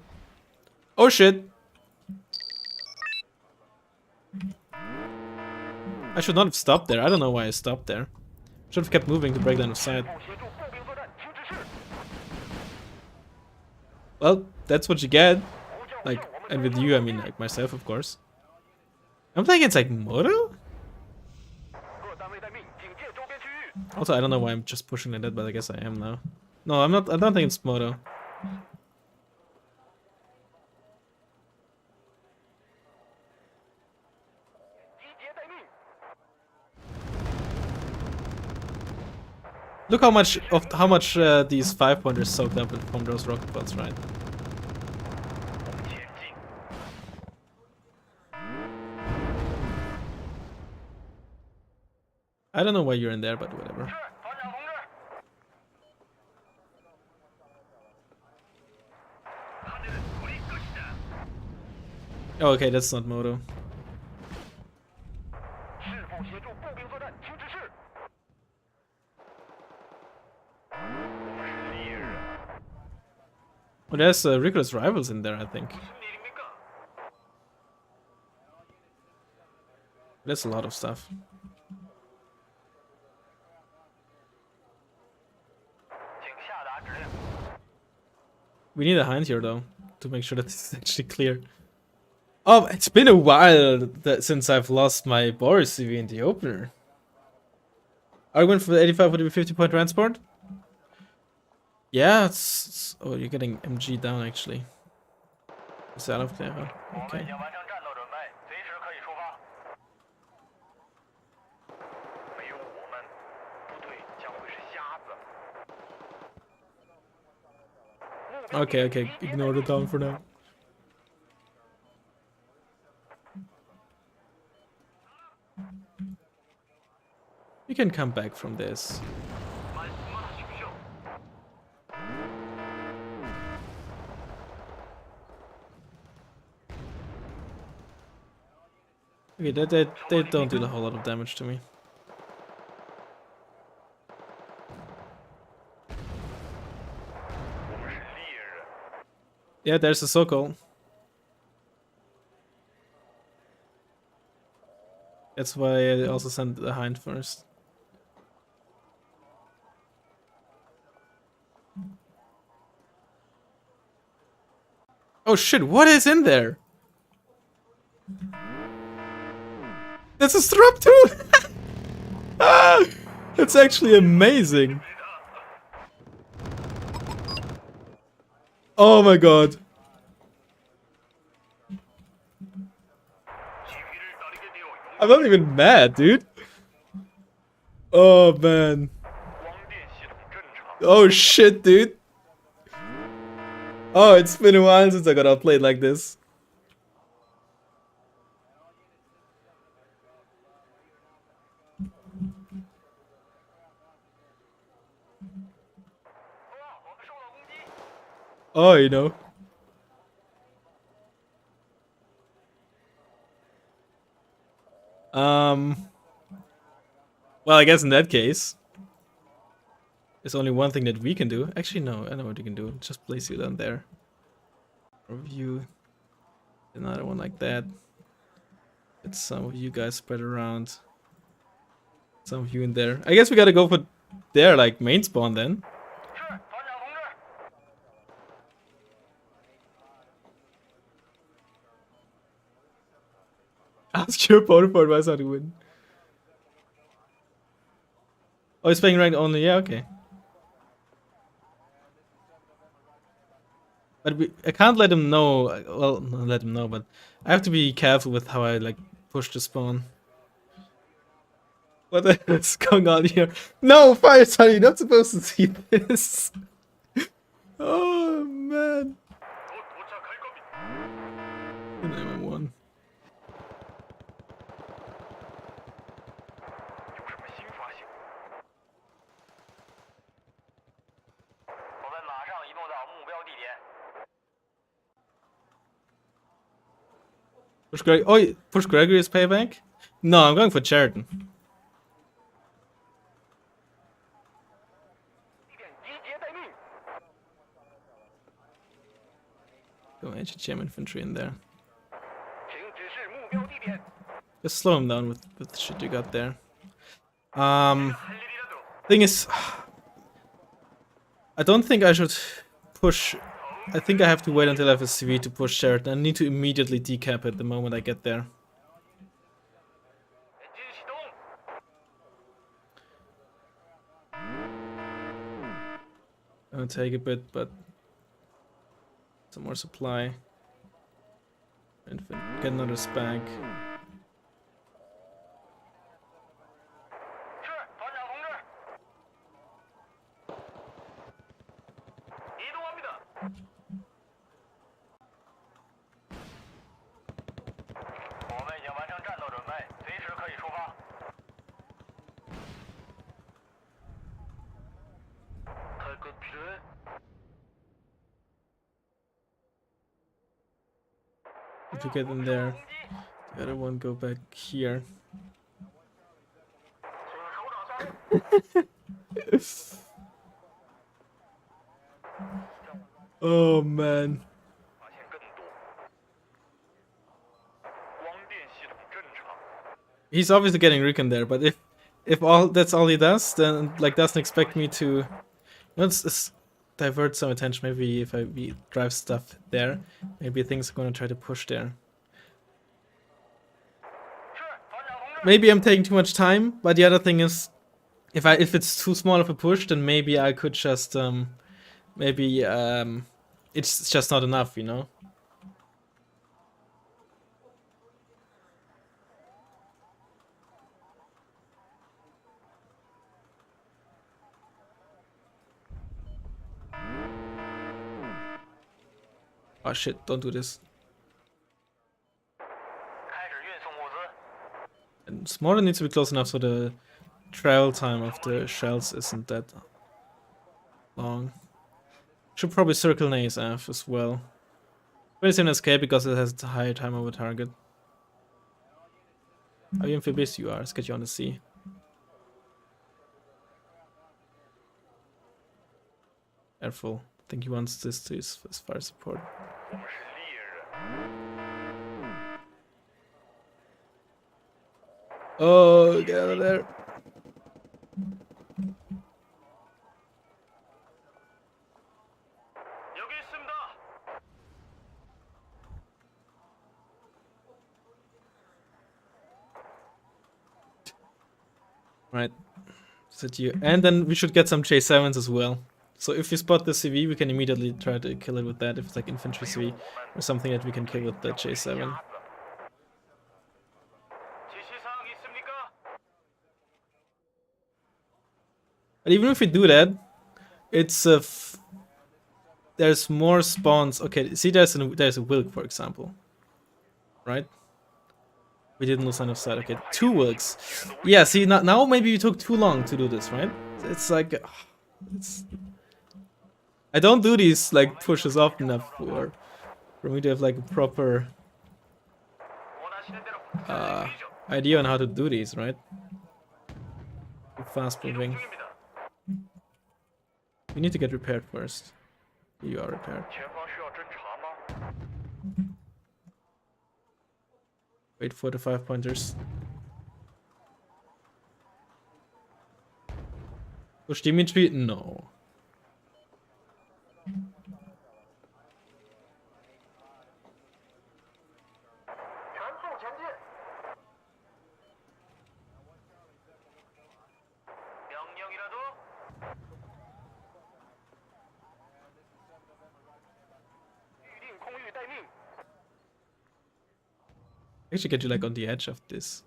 Oh shit! I should not have stopped there. I don't know why I stopped there. Should have kept moving to break line of sight. Well, that's what you get. Like, and with you, I mean, like, myself, of course. I'm playing against, like, Moto? Also, I don't know why I'm just pushing like that, but I guess I am now. No, I'm not. I don't think it's Moto. Look how much these 5-pointers soaked up from those rocket pods, right? I don't know why you're in there, but whatever. Oh, okay, that's not Moto. Well, there's rigorous rivals in there, I think. That's a lot of stuff. We need a hind here, though, to make sure that this is actually clear. Oh, it's been a while since I've lost my Boris CV in the opener. Are we going for the 85 with the 50-point transport? Yeah, it's... Oh, you're getting MG down, actually. Is that off there? Okay. Okay, ignore the town for now. We can come back from this. Okay, they don't do a whole lot of damage to me. Yeah, there's a Sokol. That's why I also sent the hind first. Oh shit, what is in there? That's a strap too! Ah, that's actually amazing. Oh my god. I'm not even mad, dude. Oh man. Oh shit, dude. Oh, it's been a while since I got outplayed like this. Oh, you know. Well, I guess in that case, there's only one thing that we can do. Actually, no, I know what you can do. Just place you down there. Review. Another one like that. Get some of you guys spread around. Some of you in there. I guess we gotta go for their, like, main spawn then. Ask your opponent for advice how to win. Oh, he's playing ranked only. Yeah, okay. But I can't let him know. Well, not let him know, but I have to be careful with how I, like, push the spawn. What the hell is going on here? No, Firestar, you're not supposed to see this. Oh man. And I'm one. Push Greg. Oh, push Gregory's payback? No, I'm going for Sheridan. Go HHM infantry in there. Just slow him down with the shit you got there. Thing is, I don't think I should push. I think I have to wait until I have a CV to push Sheraton. I need to immediately decap it the moment I get there. Gonna take a bit, but some more supply. And get another spag. If you get in there, the other one go back here. Oh man. He's obviously getting recon there, but if all that's all he does, then like doesn't expect me to let's divert some attention. Maybe if we drive stuff there, maybe things are gonna try to push there. Maybe I'm taking too much time, but the other thing is, if it's too small of a push, then maybe I could just it's just not enough, you know. Oh shit, don't do this. And smaller needs to be close enough so the travel time of the shells isn't that long. Should probably circle an ASF as well. 27 escape because it has a higher time over target. Are you amphibious? You are. Let's get you on the sea. Careful. I think he wants this to his fire support. Oh, get out of there. Right. Set you. And then we should get some J7s as well. So if we spot the CV, we can immediately try to kill it with that. If it's like infantry CV or something that we can kill with the J7. But even if we do that, it's there's more spawns. Okay, see, there's a Wilk, for example, right? We didn't lose line of sight. Okay, 2 Wilks. Yeah, see, now maybe we took too long to do this, right? It's like, I don't do these like pushes often enough for me to have like a proper idea on how to do these, right? Fast moving. We need to get repaired first. You are repaired. Wait for the 5-pointers. Push Dimitri? No. I should get you like on the edge of this.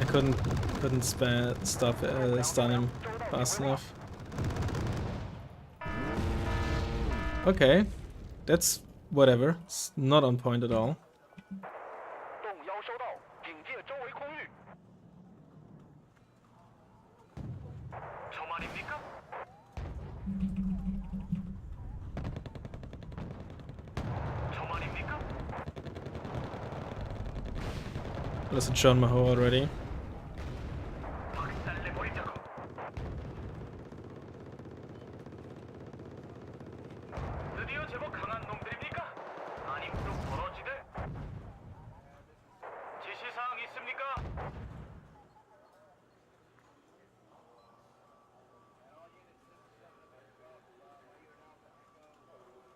I couldn't stun him fast enough. Okay, that's whatever. It's not on point at all. Listen, Sean Maho already.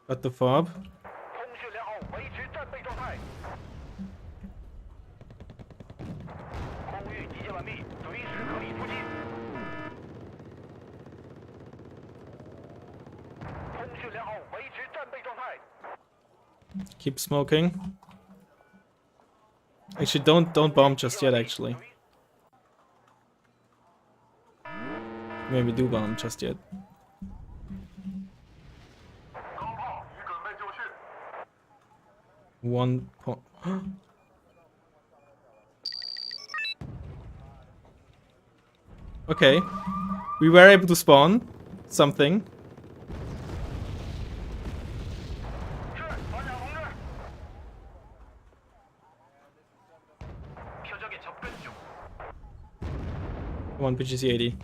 Got the fob. Keep smoking. Actually, don't bomb just yet. Actually, maybe do bomb just yet. One point. Okay, we were able to spawn something. Come on, PGC 80.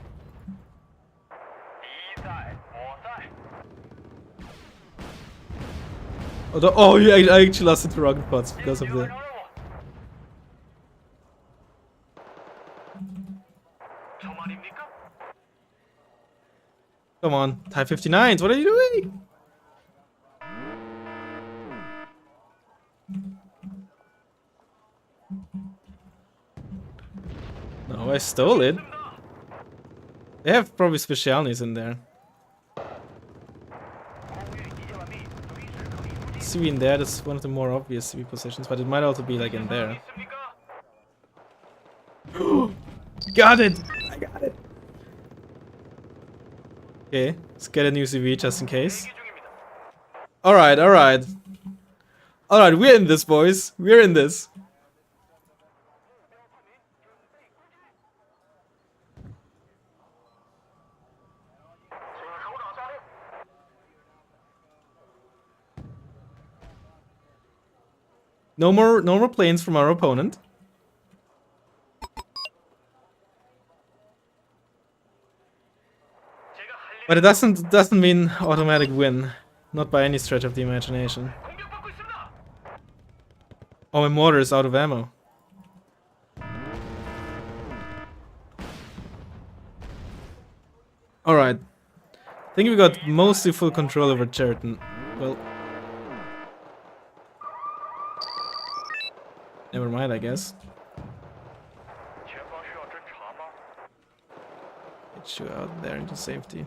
Oh, yeah, I actually lost it to rocket pods because of the. Come on, Type 59s, what are you doing? No, I stole it. They have probably specialities in there. CV in there, that's one of the more obvious CV positions, but it might also be like in there. Got it! I got it! Okay, let's get a new CV just in case. Alright, alright. Alright, we're in this, boys. We're in this. No more planes from our opponent. But it doesn't mean automatic win. Not by any stretch of the imagination. Oh, my mortar is out of ammo. Alright. I think we got mostly full control over Cheriton. Well, never mind, I guess. Get you out there into safety.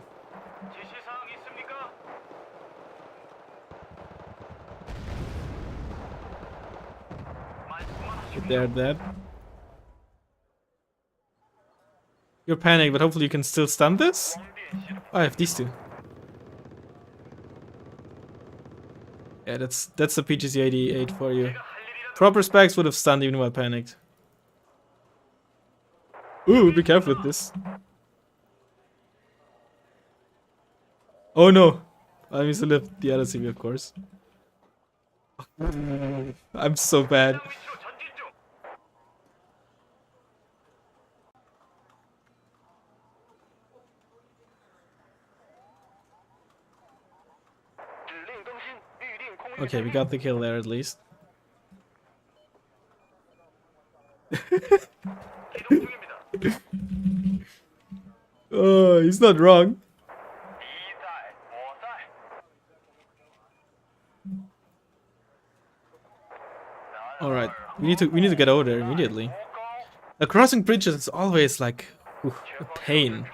Get there, Dad. You're panicked, but hopefully you can still stun this? Oh, I have these two. Yeah, that's the PGC 88 for you. Proper specs would have stunned even while panicked. Ooh, be careful with this. Oh no! I missed to lift the other CV, of course. I'm so bad. Okay, we got the kill there at least. Oh, he's not wrong. Alright, we need to get over there immediately. Crossing bridges is always like a pain.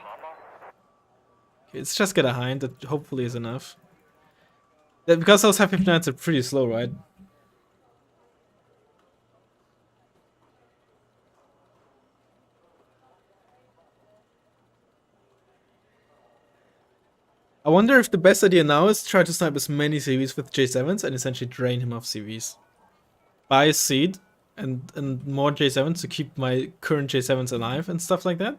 Okay, let's just get a hind, that hopefully is enough. Because those Type 59s are pretty slow, right? I wonder if the best idea now is to try to snipe as many CVs with J7s and essentially drain him of CVs. Buy a seed and more J7s to keep my current J7s alive and stuff like that.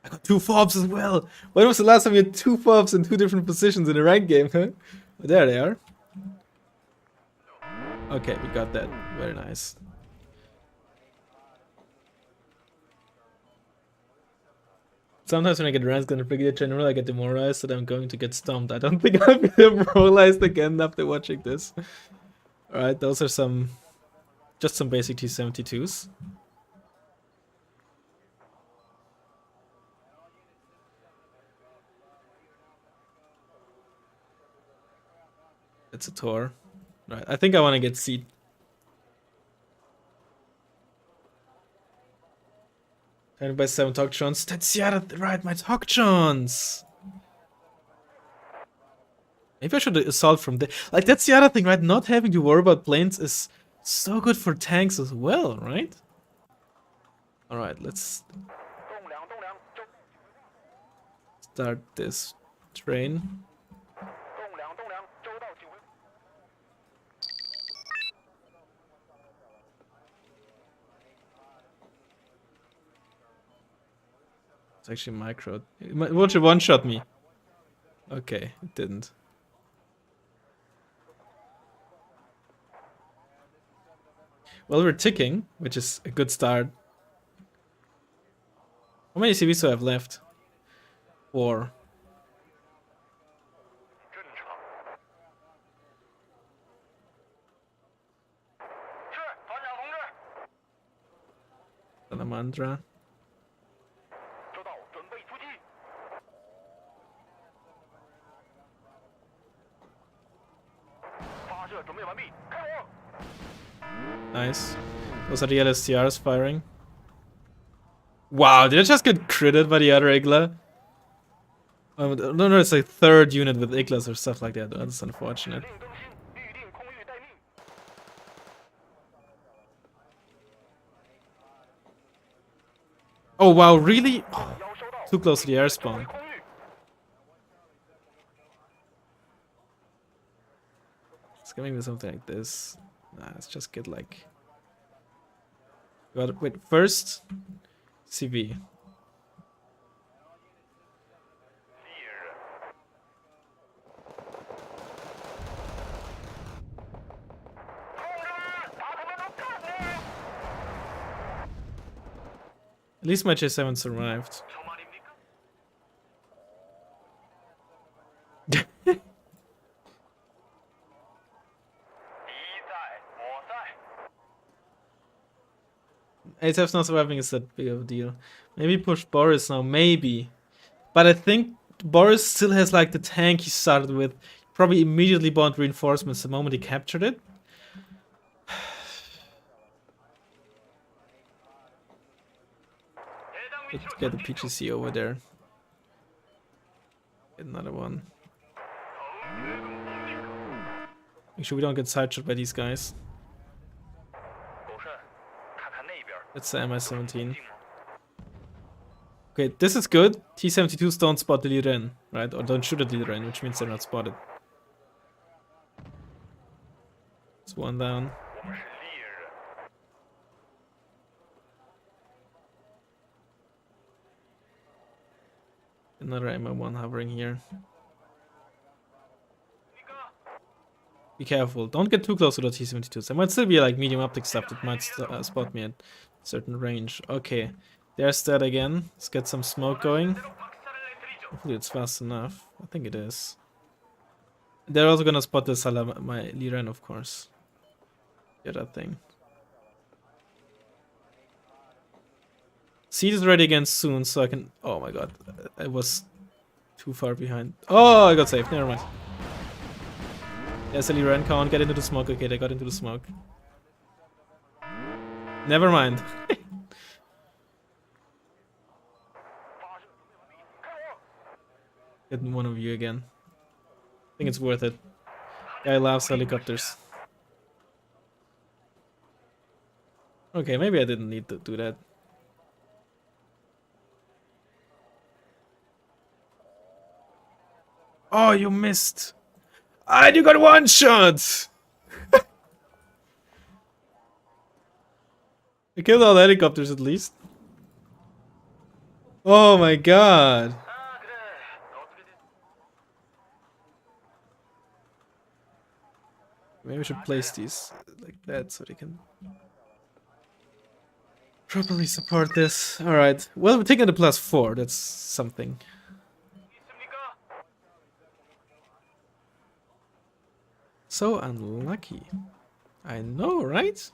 I got 2 fobs as well. When was the last time you had 2 fobs in 2 different positions in a ranked game, huh? There they are. Okay, we got that. Very nice. Sometimes when I get ranked on a Brigadier General, I get demoralized that I'm going to get stomped. I don't think I'll be demoralized again after watching this. Alright, those are just some basic T-72s. It's a Tor. Right, I think I want to get seed. Turned by 7 Tokchons. That's the other right, my Tokchons. Maybe I should assault from there. Like, that's the other thing, right? Not having to worry about planes is so good for tanks as well, right? Alright, let's start this train. It's actually micro. It one-shot me. Okay, it didn't. Well, we're ticking, which is a good start. How many CVs do I have left? 4. Salamandra. Nice. Those are the LSTRs firing. Wow, did I just get critted by the other Igla? No, it's like 3rd unit with Iglas or stuff like that. That's unfortunate. Oh wow, really? Too close to the air spawn. It's gonna be something like this. Nah, let's just get like... Wait, first... CV. At least my J7 survived. ASF's not surviving is that big of a deal. Maybe push Boris now, maybe. But I think Boris still has like the tank he started with. Probably immediately bought reinforcements the moment he captured it. Let's get the PGC over there. Get another one. Make sure we don't get sideshot by these guys. That's the MI-17. Okay, this is good. T-72s don't spot the Liren, right? Or don't shoot at the Liren, which means they're not spotted. It's one down. Another MI-1 hovering here. Be careful. Don't get too close to the T-72s. There might still be like medium optic stuff that might spot me at a certain range. Okay, there's that again. Let's get some smoke going. Hopefully it's fast enough. I think it is. They're also gonna spot the my Liren, of course. The other thing. Seed is ready again soon, so I can... Oh my god, I was too far behind. Oh, I got saved. Never mind. There's a Liren. Come on, get into the smoke. Okay, they got into the smoke. Never mind. Get one of you again. I think it's worth it. Guy loves helicopters. Okay, maybe I didn't need to do that. Oh, you missed. Ah, you got one shot. I killed all the helicopters at least. Oh my god. Maybe we should place these like that so they can properly support this. Alright. Well, we're taking the +4. That's something. So unlucky. I know, right?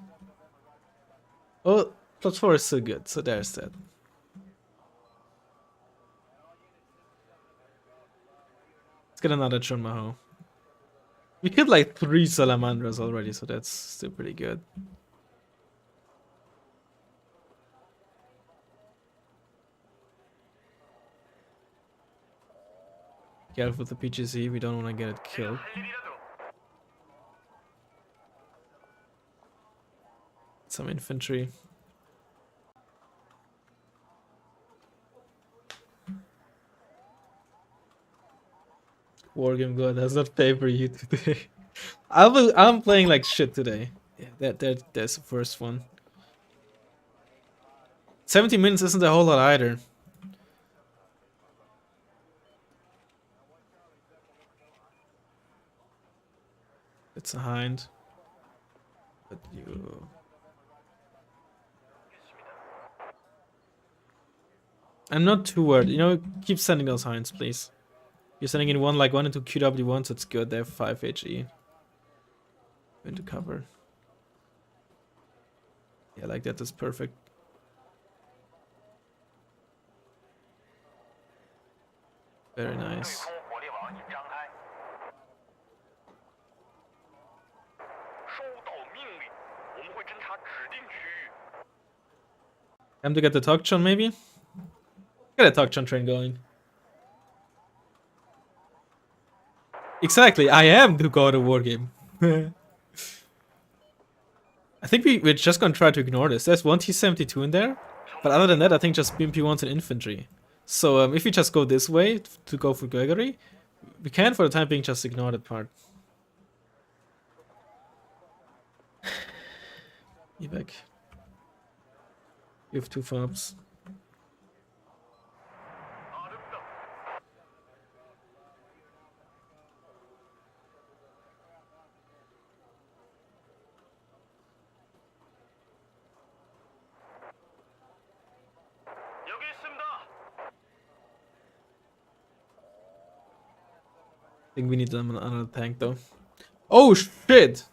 Oh, +4 is so good. So there's that. Let's get another Chun Maho. We killed like 3 salamanders already, so that's still pretty good. Careful with the PGC, we don't want to get it killed. Some infantry. Wargame God does not favor you today. I'm playing like shit today. Yeah, that's the first one. 70 minutes isn't a whole lot either. It's a hind. But you... I'm not too worried. You know, keep sending those hinds, please. You're sending in 1 into QW1, so it's good. They have 5 HE. Into cover. Yeah, like that is perfect. Very nice. Time to get the Tokchon, maybe? Get a Tokchon train going. Exactly, I am to go to Wargame. I think we're just gonna try to ignore this. There's one T-72 in there, but other than that, I think just BMP wants an infantry. So if we just go this way to go for Gregory, we can for the time being just ignore that part. Evac. You have 2 fobs. I think we need another tank though. Oh shit!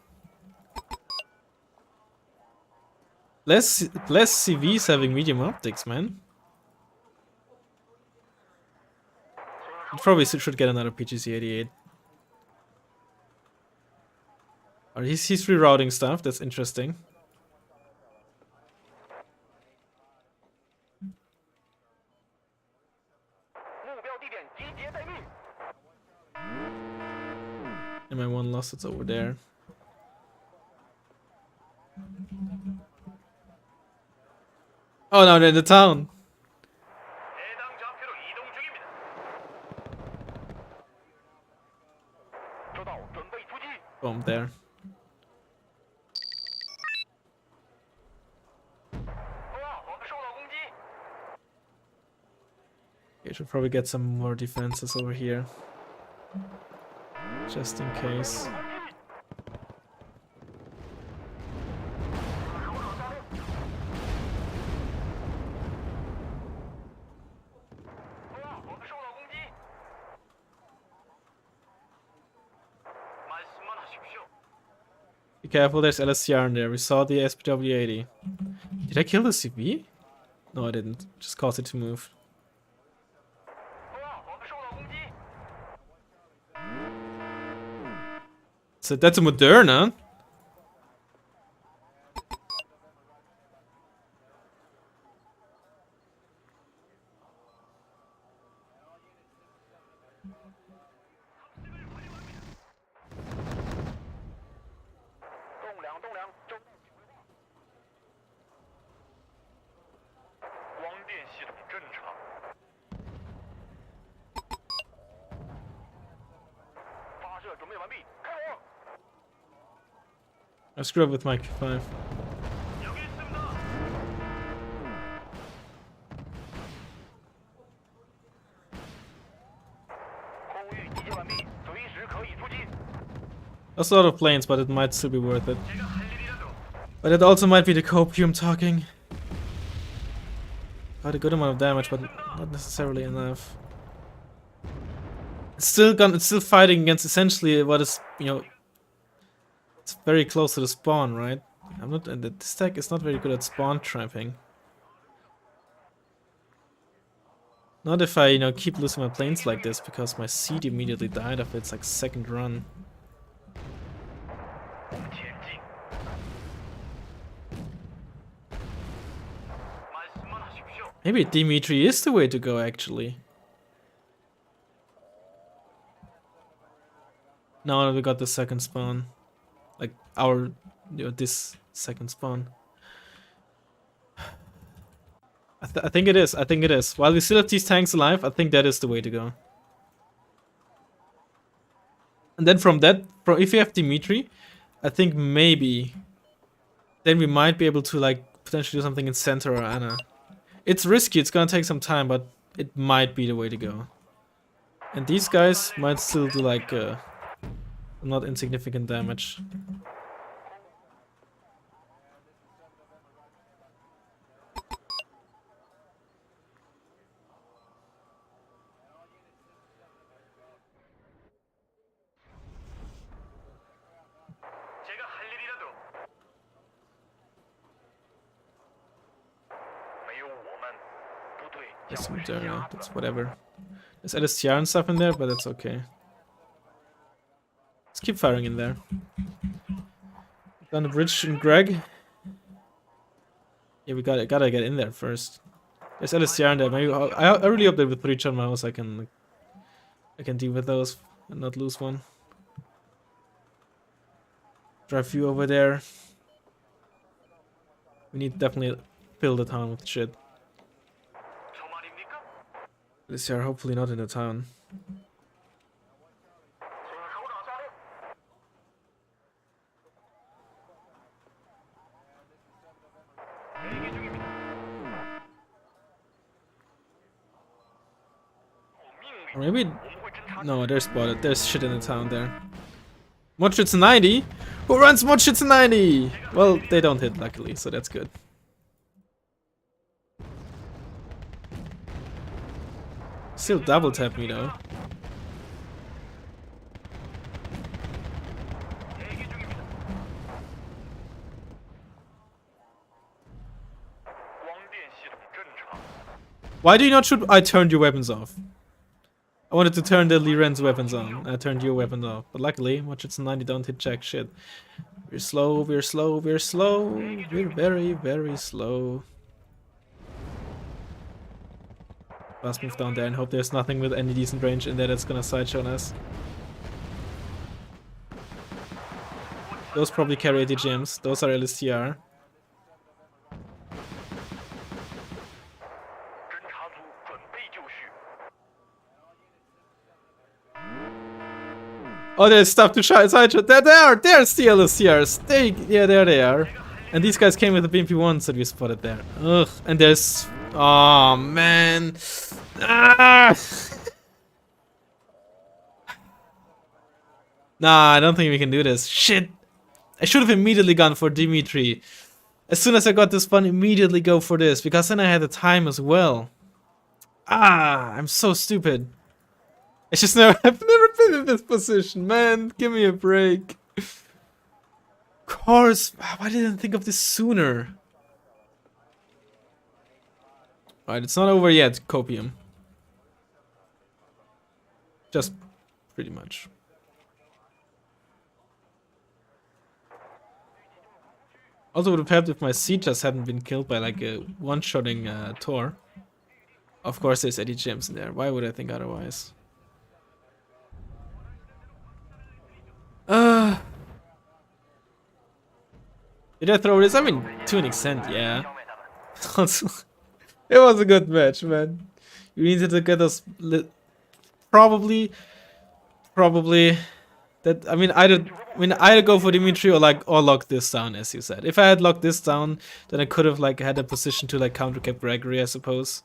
Less CVs having medium optics, man. You probably should get another PGC-88. Or he's rerouting stuff, that's interesting. And my one loss, it's over there. Oh no, they're in the town. Bomb there. Okay, should probably get some more defenses over here. Just in case. Be careful, there's LSCR in there. We saw the SPW-80. Did I kill the CV? No, I didn't. Just caused it to move. So that's a Moderna. I screw up with my Q5. That's a lot of planes, but it might still be worth it. But it also might be the copium talking. Got a good amount of damage, but not necessarily enough. It's still fighting against essentially what is, you know, it's very close to the spawn, right? This deck is not very good at spawn trapping. Not if I, you know, keep losing my planes like this, because my seed immediately died after its like second run. Maybe Dimitri is the way to go, actually. Now we got the second spawn. Like, this second spawn. I think it is. I think it is. While we still have these tanks alive, I think that is the way to go. And then from that, if we have Dimitri, I think maybe then we might be able to like potentially do something in center or Anna. It's risky. It's gonna take some time, but it might be the way to go. And these guys might still do like not insignificant damage. That's whatever. There's LSTR and stuff in there, but that's okay. Let's keep firing in there. Done the bridge and Greg. Yeah, we gotta get in there first. There's LSTR in there. Maybe I really hope that with 3 on my house I can deal with those and not lose one. Drive you over there. We need to definitely fill the town with shit. LSTR hopefully not in the town. Or maybe... No, they're spotted. There's shit in the town there. Modshit's 90? Who runs Modshit's 90? Well, they don't hit, luckily, so that's good. Still double tap me, though. Why do you not shoot? I turned your weapons off. I wanted to turn the Liren's weapons on. I turned your weapons off. But luckily, Modshit's 90 don't hit jack shit. We're slow, we're slow, we're slow. We're very, very slow. Let's move down there and hope there's nothing with any decent range in there that's gonna sideshot us. Those probably carry ATGMs. Those are LSTR. Oh, there's stuff to sideshot. There's the LSTRs. Yeah, there they are. And these guys came with the BMP-1s that we spotted there. Ugh. And there's... Oh, man. Ah! Nah, I don't think we can do this. Shit. I should have immediately gone for Dimitri. As soon as I got this spawn, immediately go for this. Because then I had the time as well. Ah, I'm so stupid. It's just I've never been in this position, man. Give me a break. Of course. Why didn't I think of this sooner? Alright, it's not over yet, Copium. Just pretty much. Also would have helped if my siege just hadn't been killed by like a one-shotting Tor. Of course there's Eddie Gems in there. Why would I think otherwise? Did I throw this? I mean, to an extent, yeah. It was a good match, man. You needed to get us probably that. I mean, either go for Dimitri or lock this down, as you said. If I had locked this down, then I could have like had a position to like countercap Gregory, I suppose.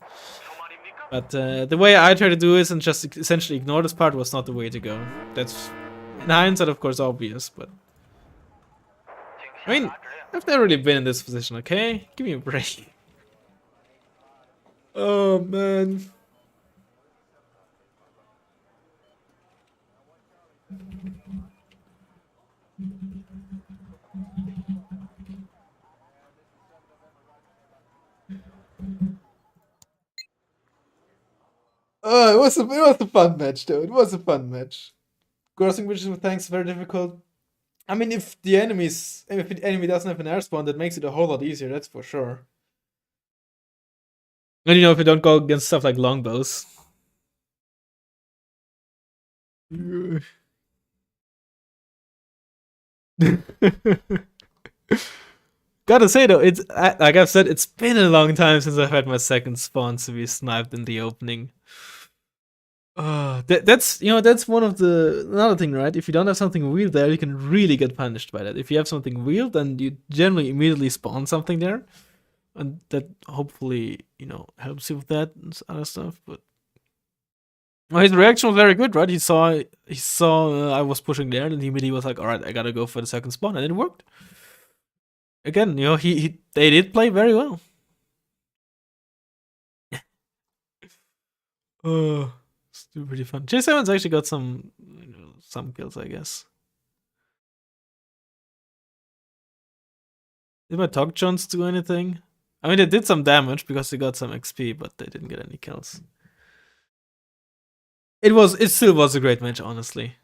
But the way I try to do is and just essentially ignore this part was not the way to go. That's in hindsight, of course, obvious, but I mean, I've never really been in this position. Okay, give me a break. Oh man. It was a fun match though. It was a fun match. Crossing bridges with tanks is very difficult. I mean, if the enemy doesn't have an air spawn, that makes it a whole lot easier. That's for sure. And if you don't go against stuff like longbows. Gotta say though, it's like I've said, it's been a long time since I've had my second spawn to be sniped in the opening. That's one of the another thing, right? If you don't have something real there, you can really get punished by that. If you have something real, then you generally immediately spawn something there, and that hopefully helps you with that and other stuff. But well, his reaction was very good, right? He saw I was pushing there, and he immediately was like, "All right, I gotta go for the second spawn," and it worked. Again, they did play very well. Oh, it's pretty fun. J7's actually got some kills, I guess. Did my Tog Jones do anything? I mean, they did some damage because they got some XP, but they didn't get any kills. It still was a great match, honestly.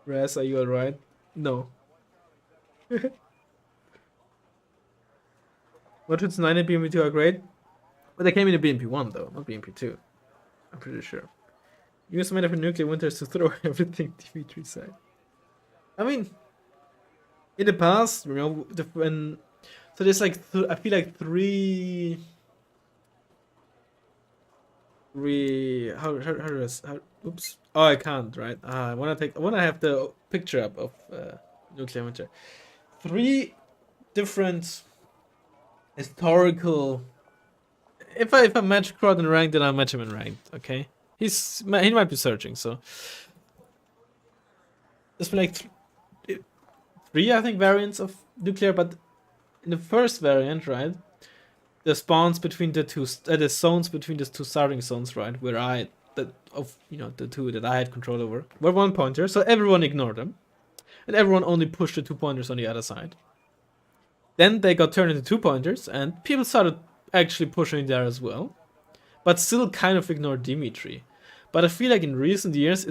Raz, are you alright? No. What 9 and BMP2 are great, but they came in a BMP1 though, not BMP2. I'm pretty sure. Use made of nuclear winters to throw everything Dimitri side. I mean, in the past, when so there's like I feel like three how does oops, oh, I can't, right? I want to have the picture up of nuclear winter. Three different historical. If I match Crowd in ranked, then I'll match him in ranked. Okay, he might be searching. So there's been like three, I think, variants of nuclear, but in the first variant, right, the spawns between the two, the zones between the two starting zones, right, where the two that I had control over, were 1-pointer, so everyone ignored them, and everyone only pushed the 2-pointers on the other side. Then they got turned into 2-pointers, and people started actually pushing there as well, but still kind of ignored Dimitri. But I feel like in recent years,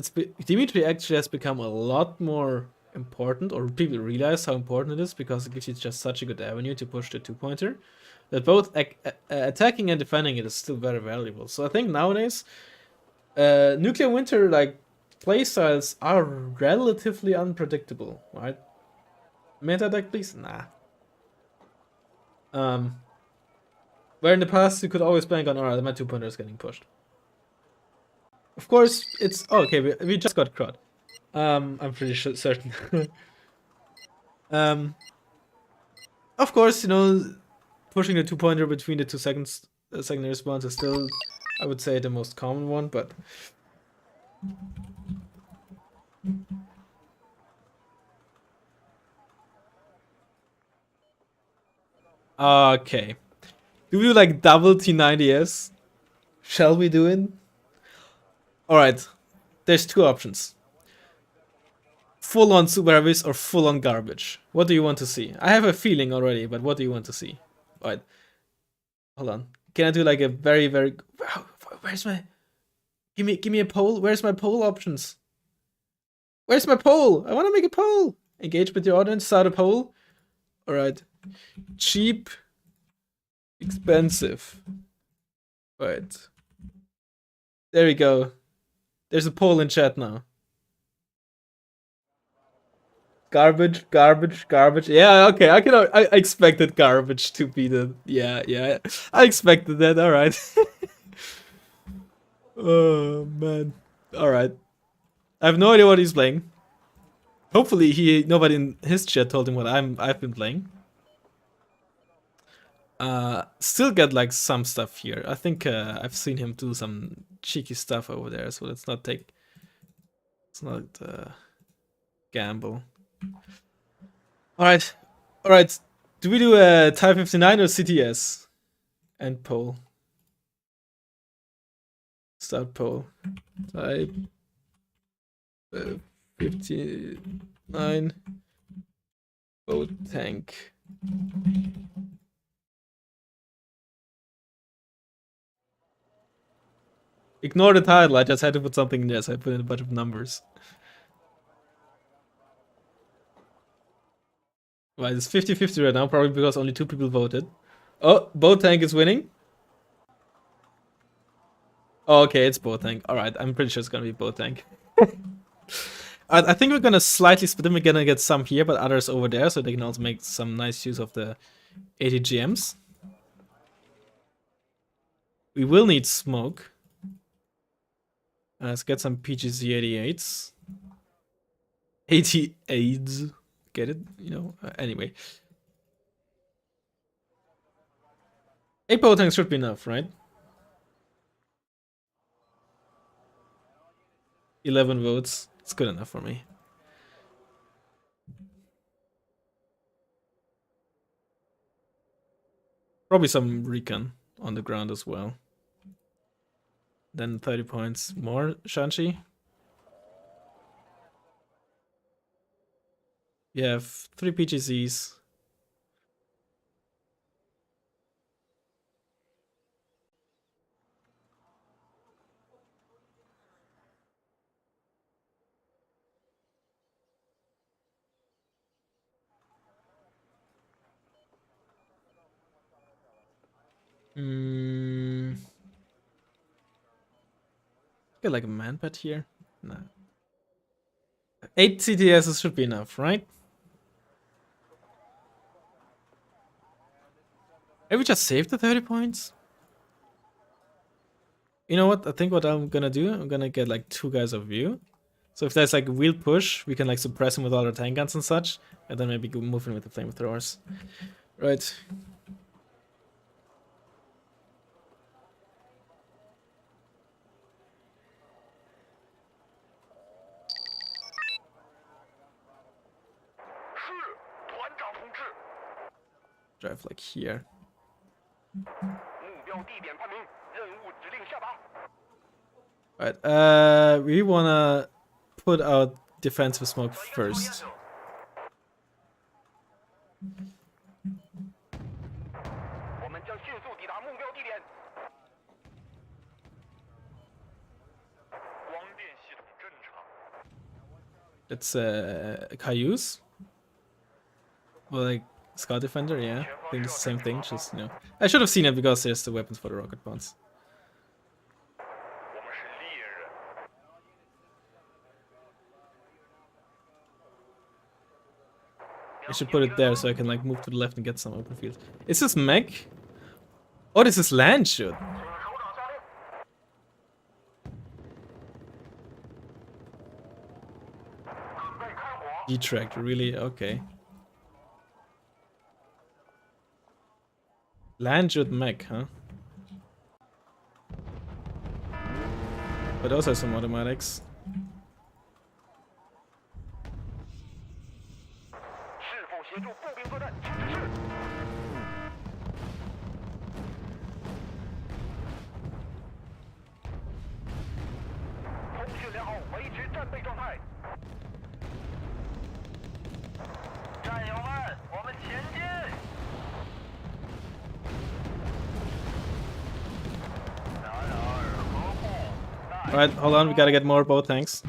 Dimitri actually has become a lot more important, or people realize how important it is because it gives you just such a good avenue to push the 2-pointer. That both attacking and defending it is still very valuable. So I think nowadays, nuclear winter playstyles are relatively unpredictable, right? Meta deck, please, nah. Where in the past you could always bank on, alright, my 2-pointer is getting pushed. Of course, it's okay. We just got crud. I'm pretty certain. Of course, pushing the 2-pointer between the 2 secondary spawns is still, I would say, the most common one, but okay. Do we do like double T90S? Shall we do it? Alright. There's two options. Full on super heavies or full on garbage. What do you want to see? I have a feeling already, but what do you want to see? Alright. Hold on. Can I do like a very, very... Where's my... Give me a poll. Where's my poll options? Where's my poll? I want to make a poll. Engage with the audience. Start a poll. Alright. Cheap. Expensive. Right. There we go. There's a poll in chat now. Garbage, garbage, garbage. Yeah, okay. I expected garbage to be the... Yeah. I expected that. Alright. Oh, man. Alright. I have no idea what he's playing. Hopefully nobody in his chat told him what I've been playing. Still get like some stuff here. I think I've seen him do some cheeky stuff over there, so let's not gamble. Alright. Do we do a Type 59 or CTS? End poll. Start poll. Type 59 Boat tank. Ignore the title, I just had to put something in there, so I put in a bunch of numbers. Right, it's 50-50 right now, probably because only 2 people voted. Oh, boat tank is winning. Oh, okay, it's boat tank. Alright, I'm pretty sure it's gonna be boat tank. I think we're gonna slightly split them. We're gonna get some here, but others over there, so they can also make some nice use of the 80 GMs. We will need smoke. Let's get some PGZ 88s. 88s. Get it? You know, anyway. 8 boat tanks should be enough, right? 11 votes. It's good enough for me. Probably some recon on the ground as well. Then 30 points more, Shanxi. You have 3 PGZs. Get like a manpad here. No. 8 CTSs should be enough, right? Maybe just save the 30 points? You know what? I think what I'm gonna do, I'm gonna get like 2 guys of view. So if there's like a real push, we can like suppress him with all our tank guns and such. And then maybe go move in with the flamethrowers. Right. Drive like here. Alright, we wanna put out defensive smoke first. It's Cayuse. Well, like Scout Defender, yeah. I think it's the same thing, just, you know. I should have seen it because there's the weapons for the rocket bombs. I should put it there so I can like move to the left and get some open field. Is this mech? Oh, this is land shoot. Detract, really? Okay. Land shoot mech, huh? But also some automatics. Alright, hold on, we gotta get more boat tanks.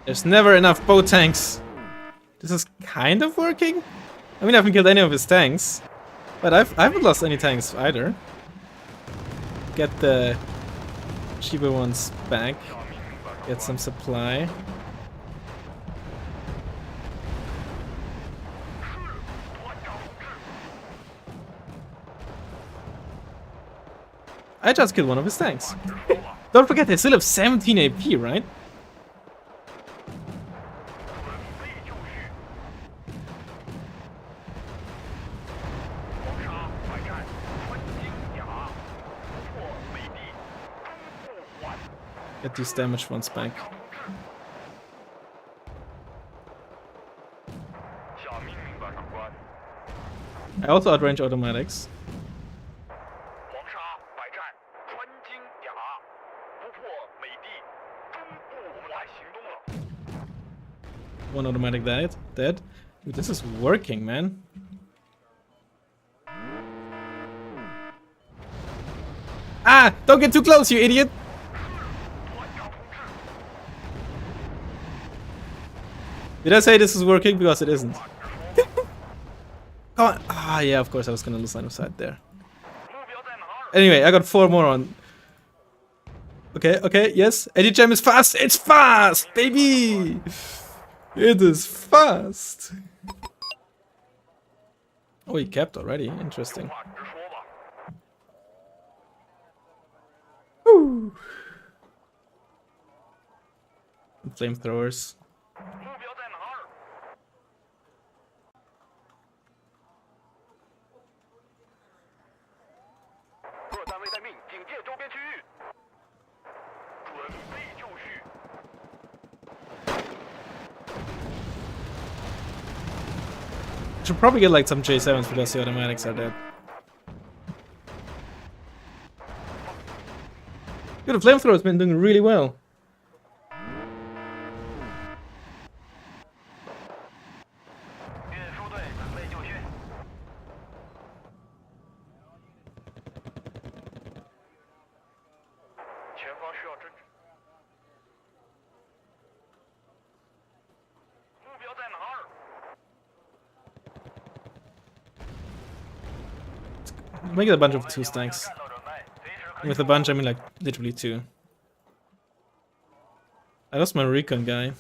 There's never enough boat tanks. This is kind of working. I mean, I haven't killed any of his tanks, but I haven't lost any tanks either. Get the cheaper ones back. Get some supply. I just killed one of his tanks. Don't forget, they still have 17 AP, right? Get these damage ones back. I also outrange automatics. One automatic dead. Dude, this is working, man. Ah! Don't get too close, you idiot! Did I say this is working? Because it isn't. Come on. Ah, yeah, of course I was gonna lose line of sight there. Anyway, I got 4 more on. Okay, okay, yes. Eddie Jam is fast! It's fast, baby! It is fast! Oh, he capped already. Interesting. Woo. Flamethrowers. Should probably get like some J7s because the automatics are dead. Dude, the flamethrower's been doing really well. Make it a bunch of 2 stacks. And with a bunch, I mean like literally 2. I lost my recon guy.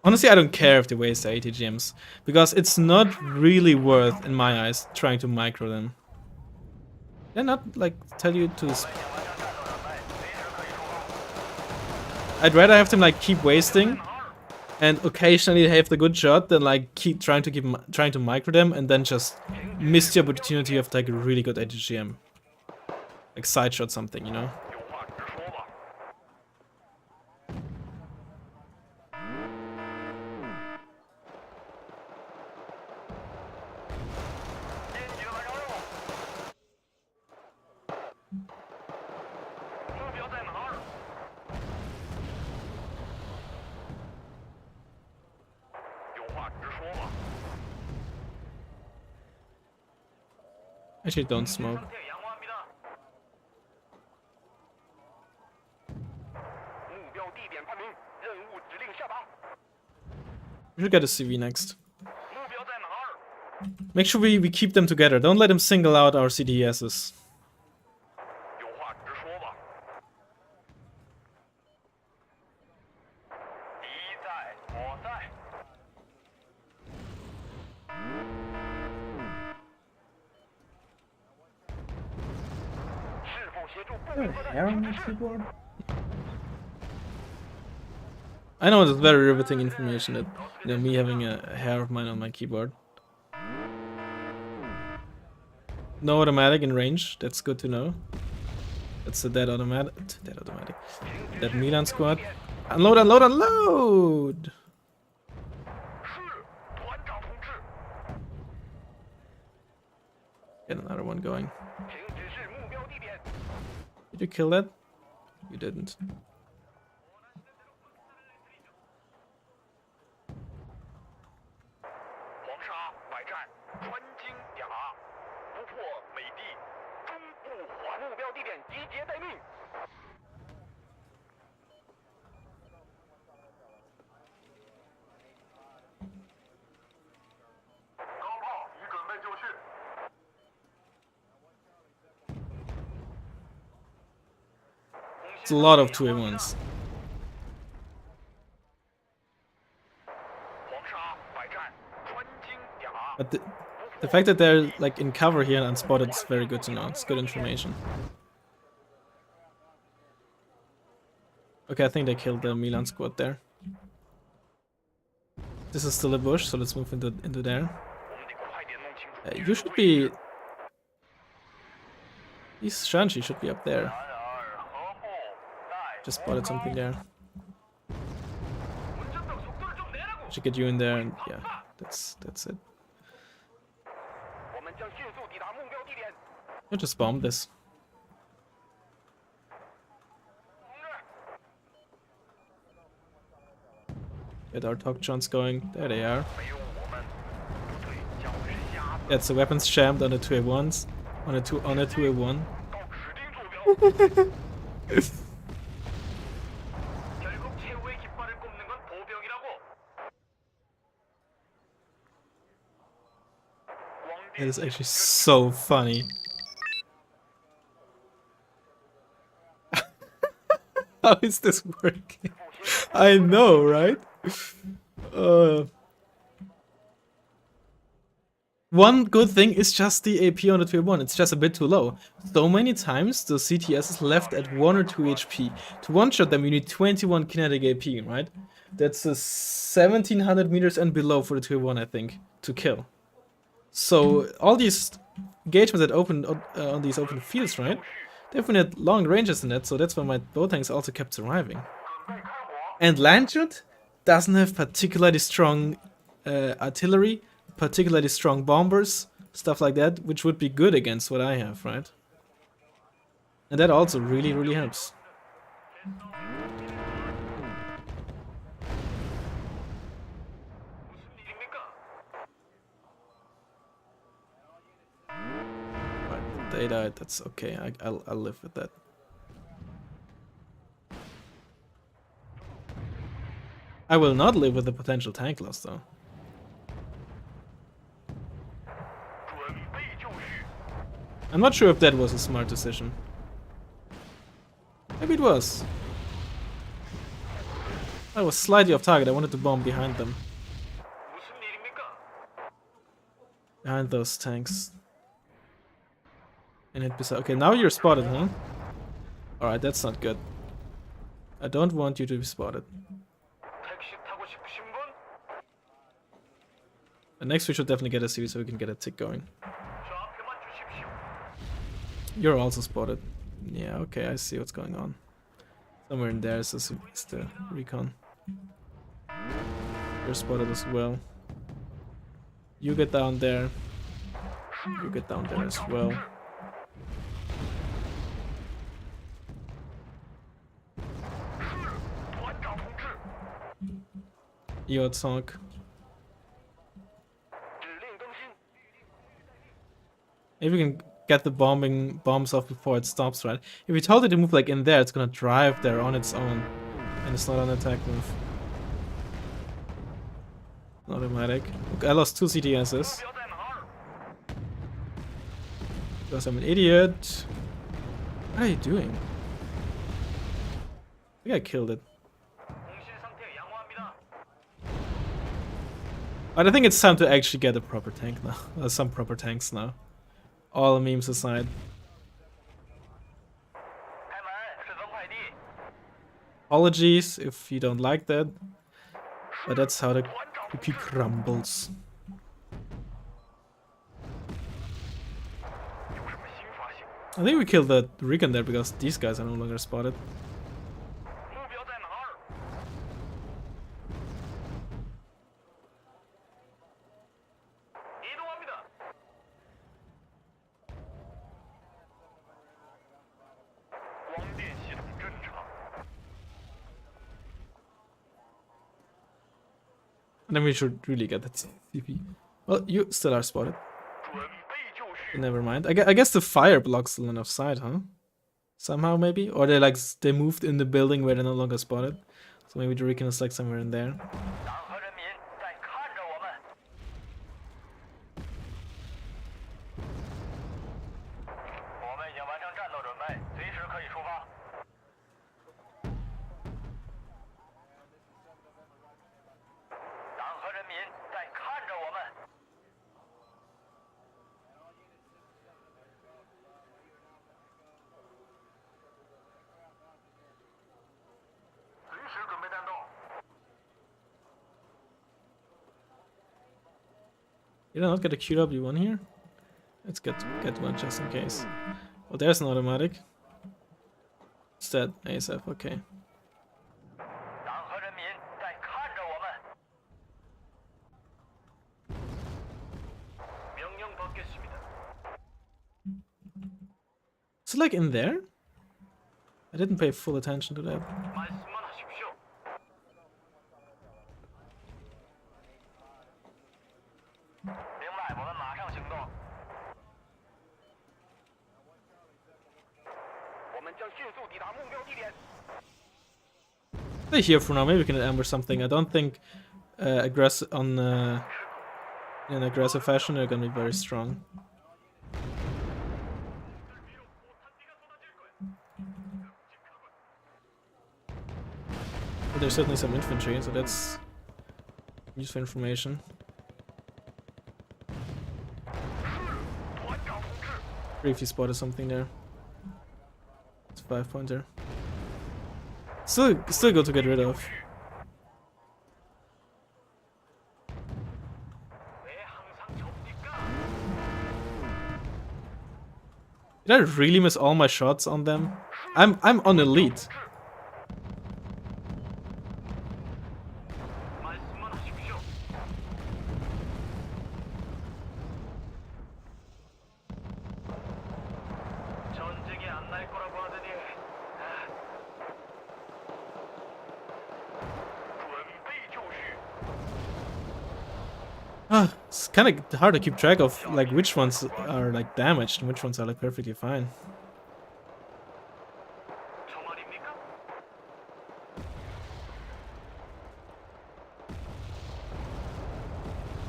Honestly, I don't care if they waste 80 gems, because it's not really worth, in my eyes, trying to micro them. They're not like tell you to. I'd rather have them like keep wasting, and occasionally have the good shot than like keep trying to micro them and then just miss the opportunity of like a really good ATGM, like side shot something, you know. Actually, don't smoke. We should get a CV next. Make sure we keep them together. Don't let them single out our CDSs. Hair on my keyboard? I know it's very riveting information that, you know, me having a hair of mine on my keyboard. No automatic in range, that's good to know. That's a dead automatic. Dead Milan squad. Unload, unload, unload! Get another one going. Did you kill that? You didn't. It's a lot of 2A1s. But the fact that they're like in cover here and unspotted is very good to know. It's good information. Okay, I think they killed the Milan squad there. This is still a bush, so let's move into there. You should be... These Shanshi should be up there. Just spotted something there. Should get you in there, and yeah, that's it. You just bomb this. Get our Tokchons going. There they are. That's the weapons jammed on the 2A1s. On a 2A1. It is actually so funny. How is this working? I know, right? One good thing is just the AP on the 2A1. It's just a bit too low. So many times the CTS is left at 1 or 2 HP. To one-shot them, you need 21 kinetic AP, right? That's 1700 meters and below for the 2A1, I think, to kill. So all these engagements that open on these open fields, right? They have been at long ranges in that, so that's why my bow tanks also kept surviving. And Landshot doesn't have particularly strong artillery, particularly strong bombers, stuff like that, which would be good against what I have, right? And that also really, really helps. Right, they died, that's okay, I'll live with that. I will not live with the potential tank loss, though. I'm not sure if that was a smart decision. Maybe it was. I was slightly off target, I wanted to bomb behind them. Behind those tanks. And hit beside. Okay, now you're spotted, huh? Alright, that's not good. I don't want you to be spotted. And next we should definitely get a CV so we can get a tick going. You're also spotted. Yeah, okay, I see what's going on. Somewhere in there is the recon. You're spotted as well. You get down there. You get down there as well. You're talk. If we can get the bombs off before it stops, right? If we told it to move like in there, it's gonna drive there on its own. And it's not an attack move. Automatic. Okay, I lost 2 CTSs. Because I'm an idiot. What are you doing? I think I killed it. But I think it's time to actually get a proper tank now. Some proper tanks now. All memes aside. Apologies if you don't like that. But that's how the cookie crumbles. I think we killed the recon there because these guys are no longer spotted. And then we should really get that CP. Well, you still are spotted. Never mind. I guess the fire blocks the line of sight, huh? Somehow, maybe? Or they moved in the building where they're no longer spotted. So maybe the recon is like somewhere in there. Did I not get a QW1 here? Let's get one just in case. Oh, there's an automatic. It's that ASF, okay. Is it like in there? I didn't pay full attention to that. They're here for now. Maybe we can ambush something. I don't think in an aggressive fashion they're gonna be very strong. But there's certainly some infantry, so that's useful information. Briefly spotted something there. It's a 5-pointer. Still good to get rid of. Did I really miss all my shots on them? I'm on elite. It's kind of hard to keep track of like which ones are like damaged and which ones are like perfectly fine.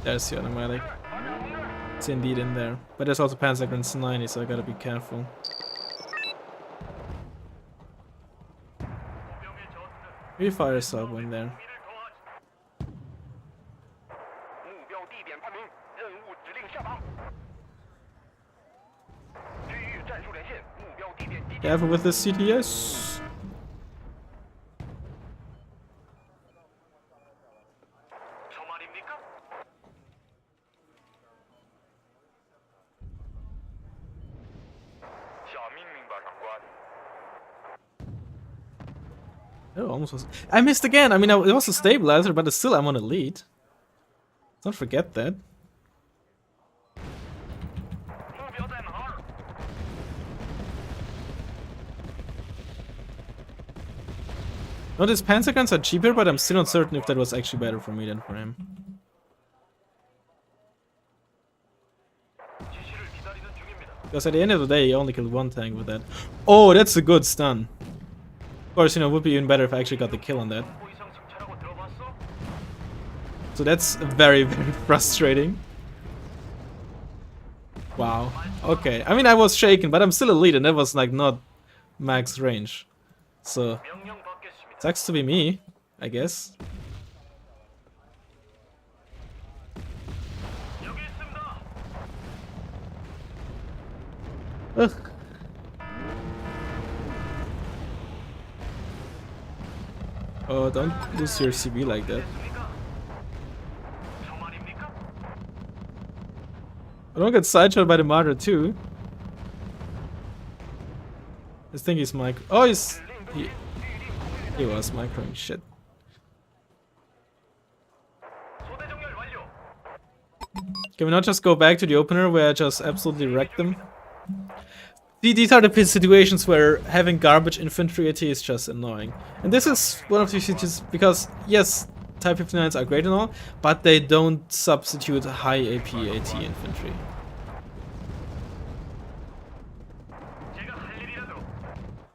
There's the automatic. It's indeed in there. But there's also Panzergrenz 90, so I gotta be careful. Maybe fire a sub in there. Careful with this CTS. Oh, almost was. I missed again. I mean, it was a stabilizer, but still, I'm on elite. Don't forget that. No, these Panzerguns are cheaper, but I'm still not certain if that was actually better for me than for him. Because at the end of the day, he only killed one tank with that. Oh, that's a good stun. Of course, you know, it would be even better if I actually got the kill on that. So that's very, very frustrating. Wow. Okay. I mean, I was shaken, but I'm still elite, and that was like not max range. So sucks to be me, I guess. Ugh. Oh, don't lose your CB like that. I don't get sideshot by the Martyr too. I think he's micro. Oh, he was microing shit. Can we not just go back to the opener where I just absolutely wrecked them? These are the situations where having garbage infantry AT is just annoying. And this is one of these situations because, yes, Type 59s are great and all, but they don't substitute high AP AT infantry.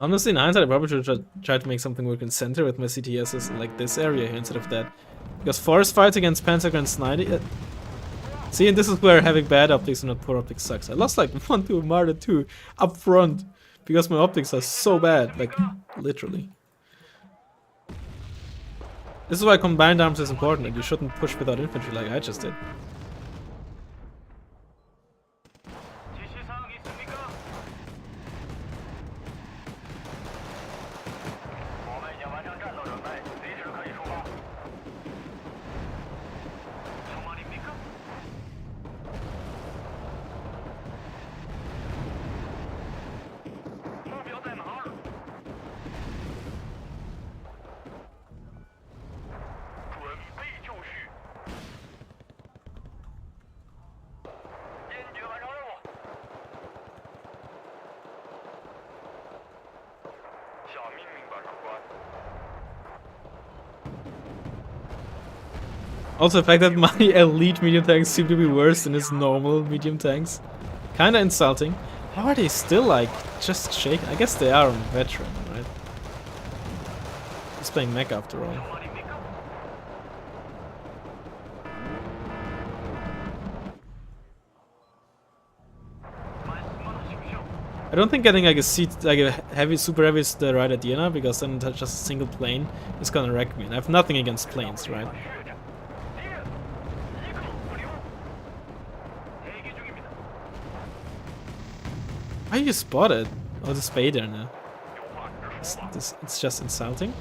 Honestly, in hindsight, I probably should have tried to make something work in center with my CTSs in like this area here instead of that. Because forest fights against Panzergrenz 90... See, and this is where having bad optics and not poor optics sucks. I lost like 1 to a Martyr 2 up front because my optics are so bad, like literally. This is why combined arms is important and you shouldn't push without infantry like I just did. Also, the fact that my elite medium tanks seem to be worse than his normal medium tanks. Kinda insulting. How are they still, like, just shaking? I guess they are a veteran, right? He's playing mech after all. I don't think getting like a seat, like a heavy, super heavy is the right idea now, because then just a single plane is gonna wreck me. And I have nothing against planes, right? Why you spotted? Oh, the Spader now. It's just insulting.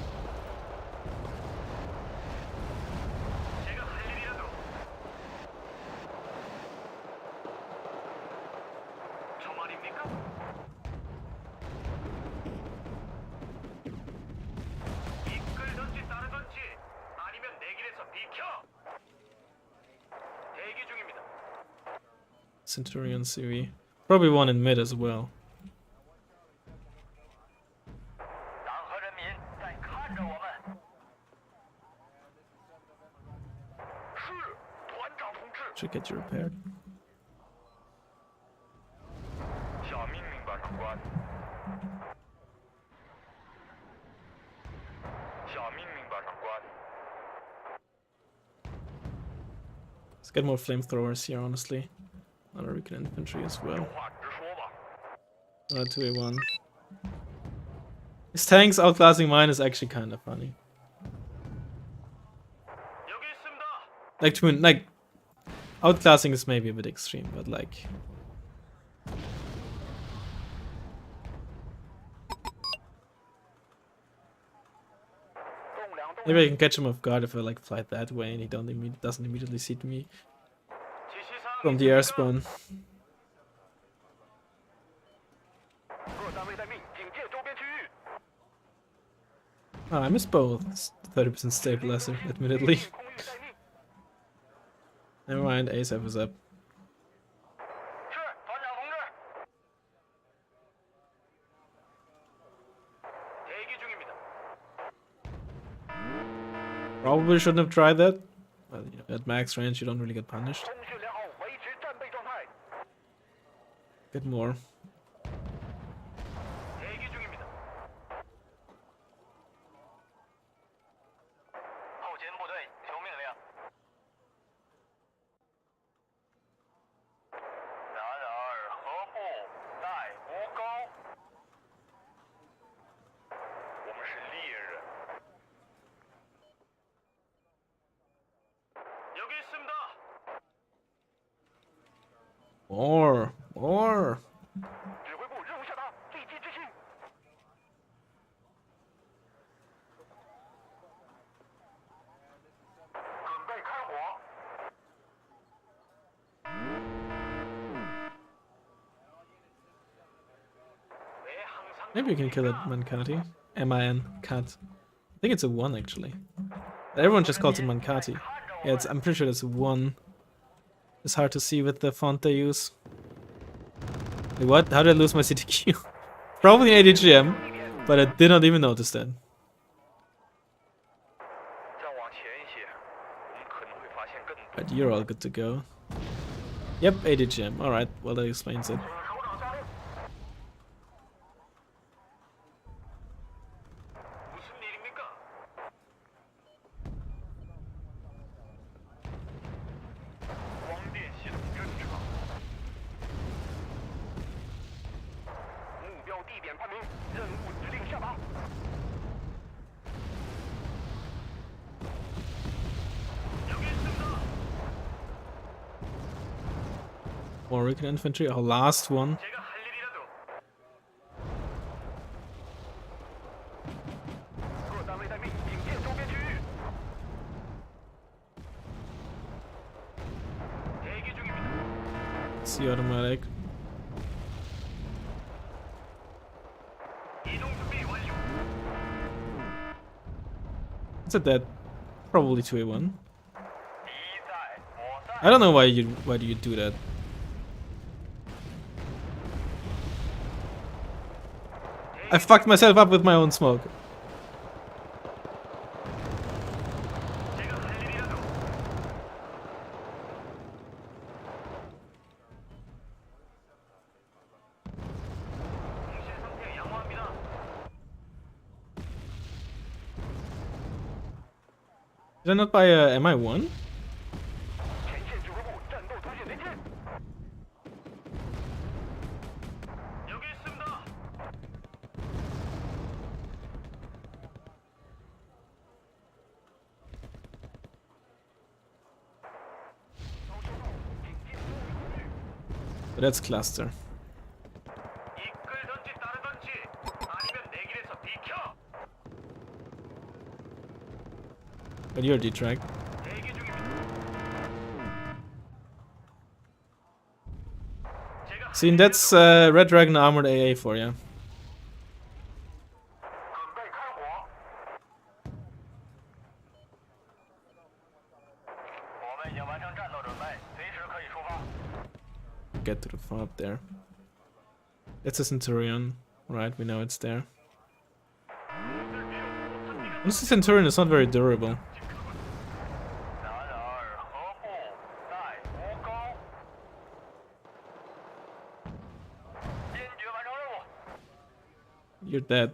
Centurion CV. Probably one in mid as well. Should get you repaired. Let's get more flamethrowers here, honestly. Another weakened infantry as well. 2A1. His tanks outclassing mine is actually kind of funny. Like, outclassing is maybe a bit extreme, but like... Maybe I can catch him off guard if I like fly that way and he doesn't immediately see me from the air spawn. Oh, I miss both. 30% stabilizer, admittedly. Never mind, ASAP is up. Probably shouldn't have tried that. Well, you know, at max range you don't really get punished. Get more. More. Maybe you can kill it, Mankati. M-I-N, cat. I think it's a 1 actually. Everyone just calls it Mankati. Yeah, I'm pretty sure it's a 1. It's hard to see with the font they use. Wait, what? How did I lose my CTQ? Probably an ADGM, but I did not even notice that. But you're all good to go. Yep, ADGM. Alright, well that explains it. More weakened infantry, our last one. See automatic. It's a dead. Probably 2A1. I don't know why do you do that. I fucked myself up with my own smoke. Did I not buy a MI1? But that's cluster. But you're detract. See, that's Red Dragon Armored AA for you. Get to the fob there. It's a Centurion. Right, we know it's there. This Centurion is not very durable. You're dead.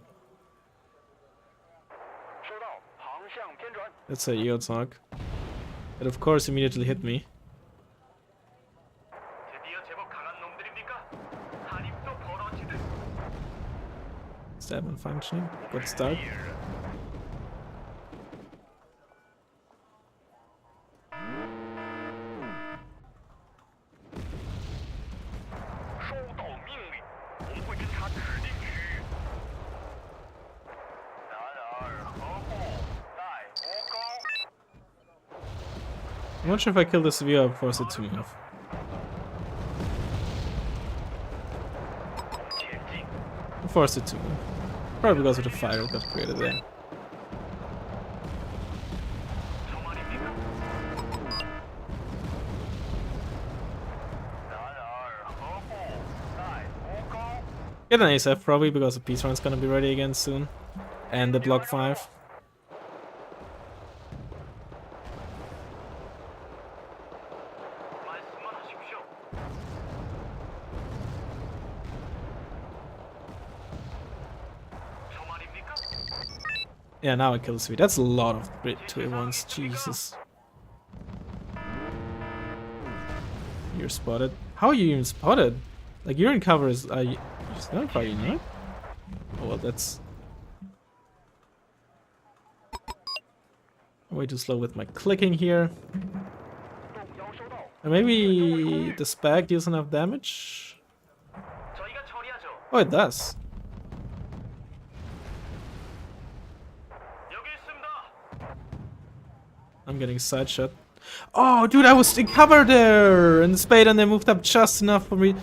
That's a Yozog. It of course immediately hit me. Stab and functioning. Good start. I'm not sure if I kill this view, I'll force it to move. I'll force it to move. Probably because of the fire that got created there. Get an ASF probably because the peace run's gonna be ready again soon. And the block 5. Yeah, now I kill the Swede. That's a lot of Brit 2 at once. Jesus. You're spotted. How are you even spotted? Like, you're in cover is. You not are you not? Oh, well, that's. Way too slow with my clicking here. And maybe the spag deals enough damage? Oh, it does. I'm getting side shot. Oh, dude, I was in cover there! And the spade and they moved up just enough for me.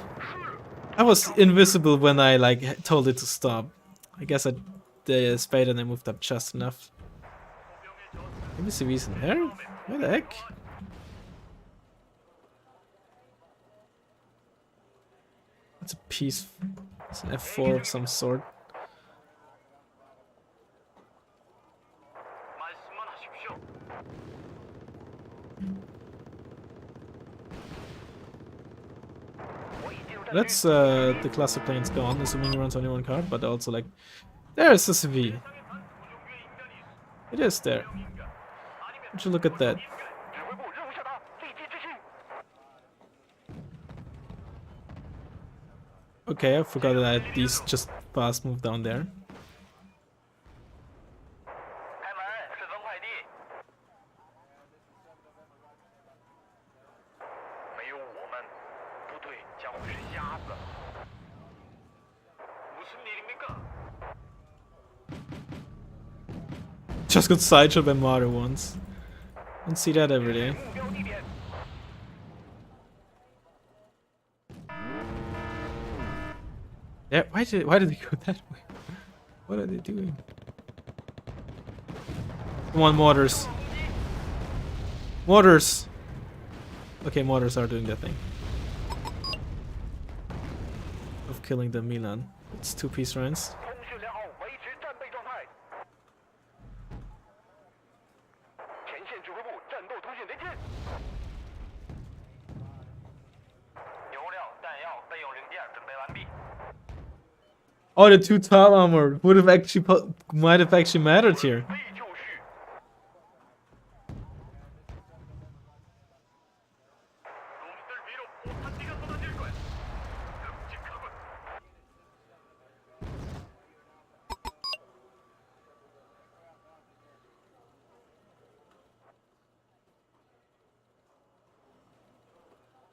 I was invisible when I, like, told it to stop. I guess the spade and they moved up just enough. Maybe CV's in there? Where the heck? It's a piece. It's an F4 of some sort. Let's the cluster plane's gone, assuming he runs only one card, but also like there's the CV. It is there. Would you look at that? Okay, I forgot that these just fast move down there. Just got sideshot by Mario once. Don't see that every day. Yeah, why did they go that way? What are they doing? Come on, mortars. Mortars! Okay, mortars are doing their thing. Of killing the Milan. It's 2 peace rounds. Oh, the 2 tall armor would have actually might have actually mattered here.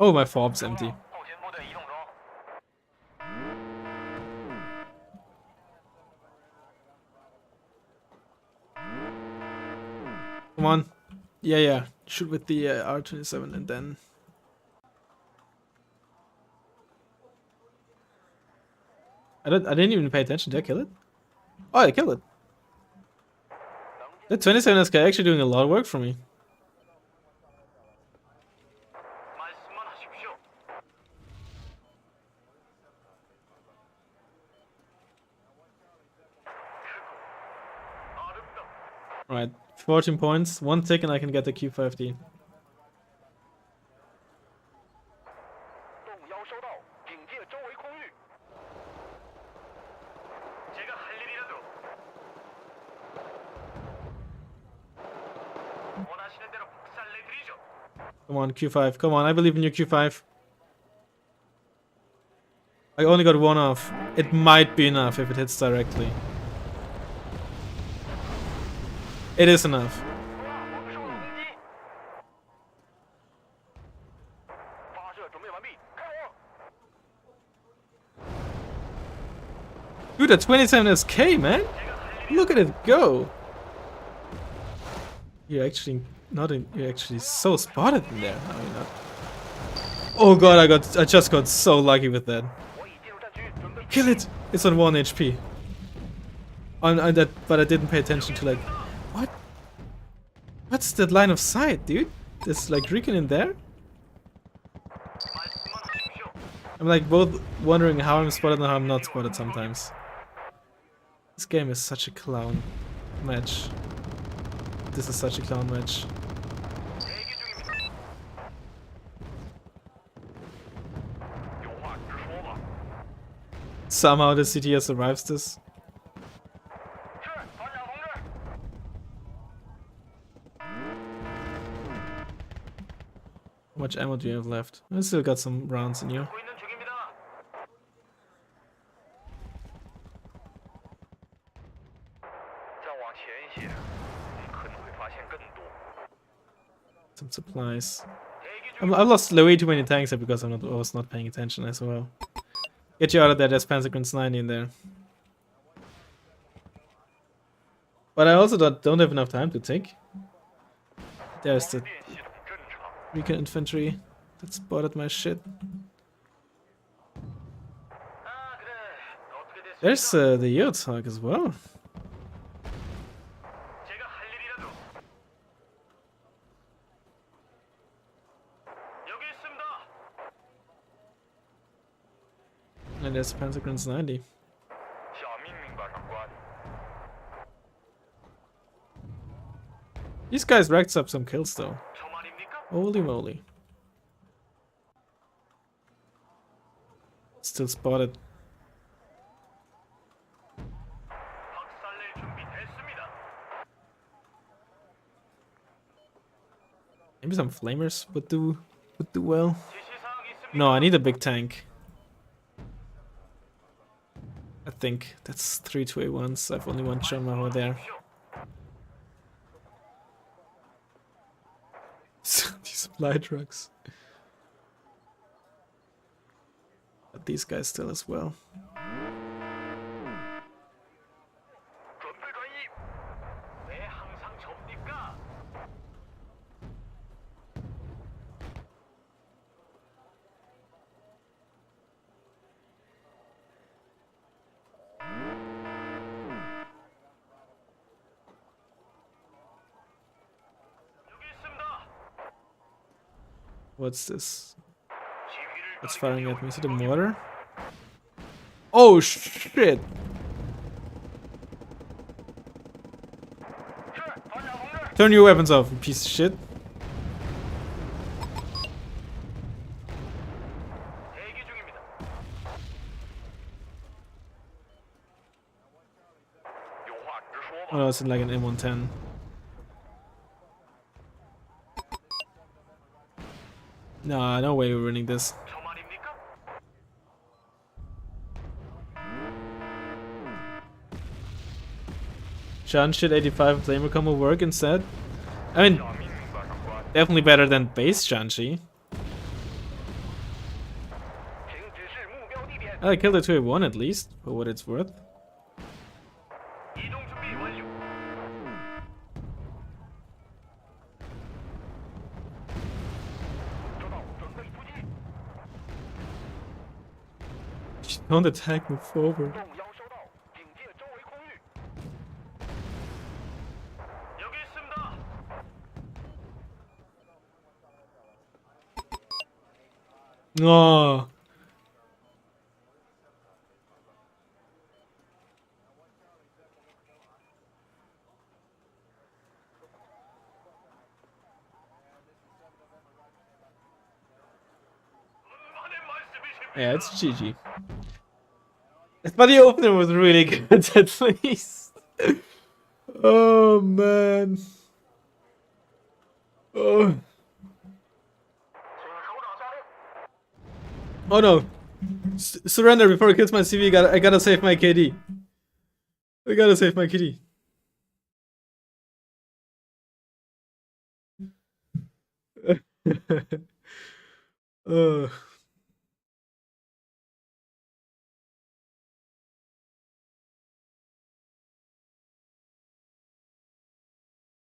Oh, my fob's empty. Come on. Yeah. Shoot with the R27 and then... I didn't even pay attention. Did I kill it? Oh, I killed it. The 27 SK actually doing a lot of work for me. Right, 14 points, 1 tick and I can get the Q50. Come on, Q5, come on, I believe in you, Q5. I only got 1 off. It might be enough if it hits directly. It is enough. Dude, a 27 SK, man! Look at it go! You're actually not in, you're actually so spotted in there. No, you're not. Oh god, I just got so lucky with that. Kill it! It's on 1 HP. On that, but I didn't pay attention to like, what? What's that line of sight, dude? There's like Recon in there? I'm like both wondering how I'm spotted and how I'm not spotted sometimes. This game is such a clown match. This is such a clown match. Somehow the CTS survives this. How much ammo do you have left? I still got some rounds in you. Some supplies. I lost way too many tanks here because I was not paying attention as well. Get you out of there, there's Panzergrenz 90 in there. But I also don't have enough time to think. There's the Recon infantry that spotted my shit. There's the Yurtzhawk as well. And there's Panzergrenz 90. These guys racked up some kills though. Holy moly. Still spotted. Maybe some flamers would do well. No, I need a big tank. I think that's 3 2A1s. I've only one Sherman there. These supply trucks. But these guys still as well. What's this? What's firing at me? Is it a mortar? Oh shit! Turn your weapons off, you piece of shit. Oh no, it's like an M110. Nah, no way we're winning this. Shan shit 85 flamer combo work instead? I mean, definitely better than base Shanshi. I killed the 2v1 at least, for what it's worth. Don't attack, move forward. Oh. Yeah, it's GG. But the opener was really good, at least. Oh, man. Oh. Oh no. Surrender before it kills my CV. I gotta save my KD. I gotta save my KD. uh.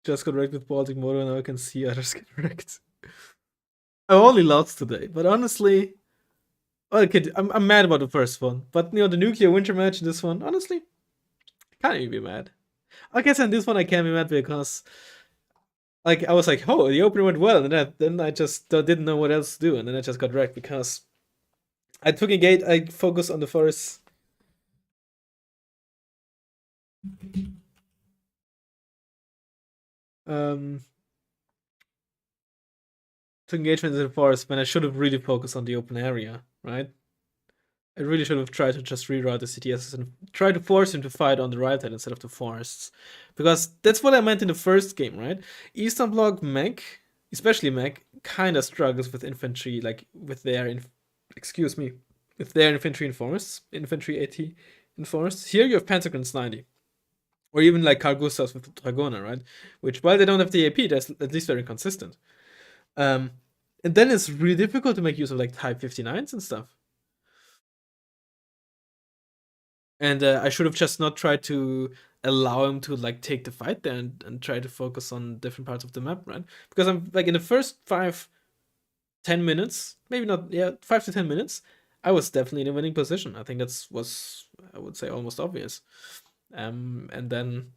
Just got wrecked with Baltic Motor, and now I can see others get wrecked. I only lost today, but honestly, okay, I'm mad about the first one. But you know, the nuclear winter match in this one, honestly, can't even be mad. I guess in this one I can't be mad because, like, I was like, oh, the opener went well, and then I just didn't know what else to do, and then I just got wrecked because I took a gate. I focused on the forest. To engagement in the forest when I should have really focused on the open area, right? I really should have tried to just reroute the CTS and try to force him to fight on the right side instead of the forests. Because that's what I meant in the first game, right? Eastern Bloc mech, especially mech, kinda struggles with infantry, like with their with their infantry in forests, infantry AT in forests. Here you have Pentagrams 90. Or even like Carl Gustavs with Dragona, right? Which, while they don't have the AP, that's at least very consistent. And then it's really difficult to make use of like Type 59s and stuff. And I should have just not tried to allow him to like take the fight there and try to focus on different parts of the map, right? Because I'm like in the first 5-10 minutes, maybe not, yeah, 5 to 10 minutes, I was definitely in a winning position. I think was I would say almost obvious. And then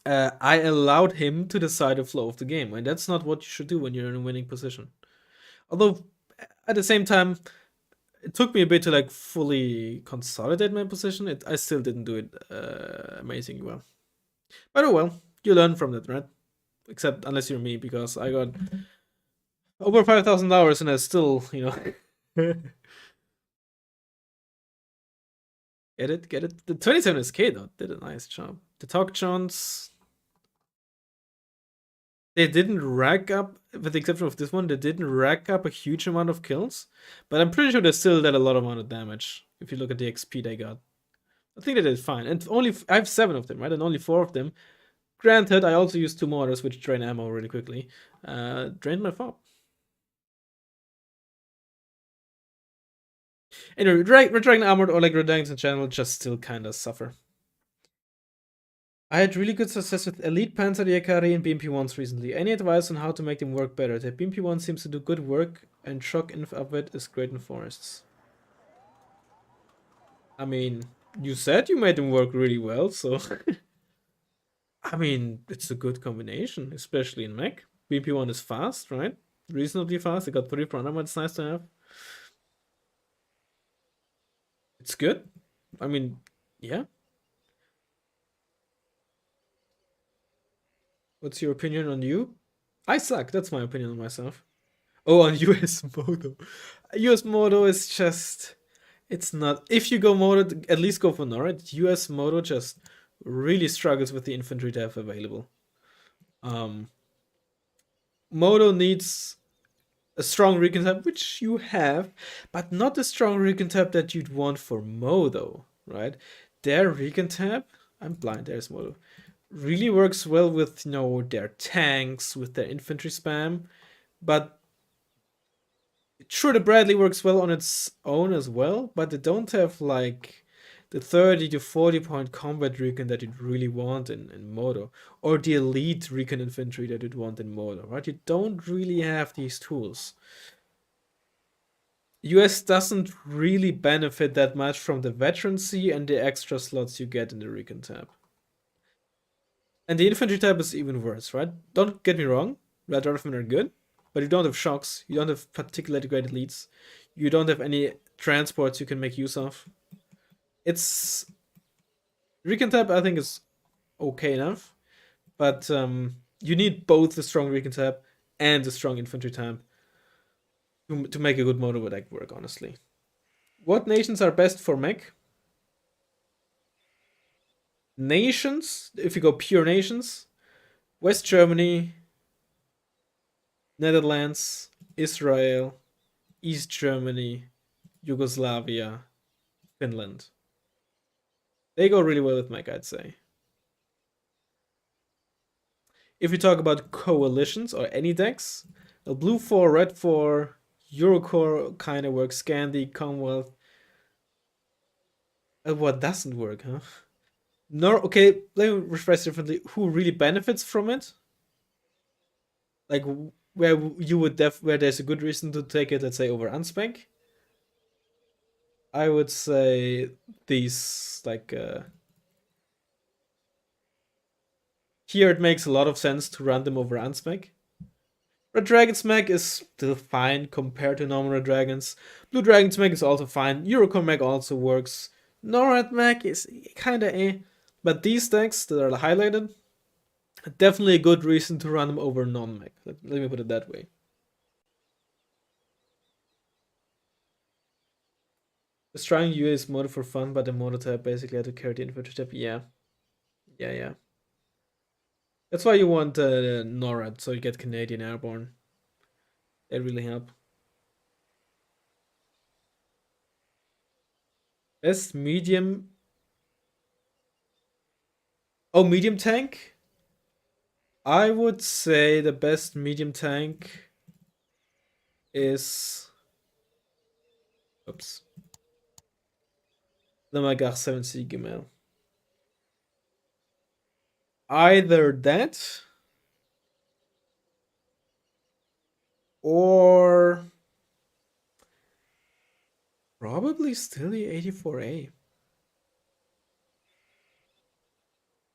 I allowed him to decide the flow of the game, and that's not what you should do when you're in a winning position. Although at the same time, it took me a bit to like fully consolidate my position. I still didn't do it amazingly well. But oh well, you learn from that, right? Except unless you're me, because I got over $5,000 and I still, get it. The 27SK though did a nice job. The Talk Johns, they didn't rack up, with the exception of this one, they didn't rack up a huge amount of kills, but I'm pretty sure they still did a lot amount of damage if you look at the XP they got. I think they did fine, and I have 7 of them, right, and only 4 of them. Granted, I also used 2 mortars, which drain ammo really quickly. Drained my fob. Anyway, Red Dragon Armoured or like Red Dragons in general just still kinda suffer. I had really good success with Elite Panzer, the Akari, and BMP-1s recently. Any advice on how to make them work better? The BMP-1 seems to do good work, and Shock Inf Upward is great in forests. I mean, you said you made them work really well, so... I mean, it's a good combination, especially in mech. BMP-1 is fast, right? Reasonably fast. They got 3 front armor, it's nice to have. It's good. I mean, yeah. What's your opinion on you? I suck, that's my opinion on myself. Oh, on US Modo. US Modo is just... It's not... If you go Modo, at least go for Norad. US Modo just really struggles with the infantry they have available. Modo needs a strong recon tab, which you have, but not the strong recon tab that you'd want for Modo, right? Their recon tab... I'm blind, there's Modo. Really works well with, their tanks, with their infantry spam, but Sure, the Bradley works well on its own as well, but they don't have like the 30 to 40 point combat recon that you'd really want in Modo, or the elite recon infantry that you'd want in Modo, right? You don't really have these tools. US doesn't really benefit that much from the veterancy and the extra slots you get in the recon tab. And the infantry tab is even worse, right? Don't get me wrong, Red Dwarfmen are good, but you don't have shocks, you don't have particularly great elites, you don't have any transports you can make use of. It's recon tab I think is okay enough, but you need both the strong recon tab and the strong infantry tab to make a good mono deck work, honestly. What nations are best for mech? Nations, if you go pure nations, West Germany, Netherlands, Israel, East Germany, Yugoslavia, Finland. They go really well with mech, I'd say. If we talk about coalitions or any decks, blue 4, red 4, Eurocore kind of works, Scandi, Commonwealth. What doesn't work, huh? No, okay, let me rephrase differently. Who really benefits from it? Like where you would where there's a good reason to take it, let's say over unspec. I would say these like here it makes a lot of sense to run them over unspec. Red Dragon's mech is still fine compared to normal Red Dragons. Blue Dragon's mech is also fine. Eurocore mech also works. NORAD mech is kinda eh. But these decks that are highlighted, definitely a good reason to run them over non-mech. Let me put it that way. Destroying UA is modded for fun, but the modded tab basically had to carry the infantry tab. Yeah. Yeah. That's why you want NORAD, so you get Canadian Airborne. They really help. Best medium. Oh, medium tank? I would say the best medium tank is. Oops. The Magar 7C Gimel. Either that or probably still the 84A.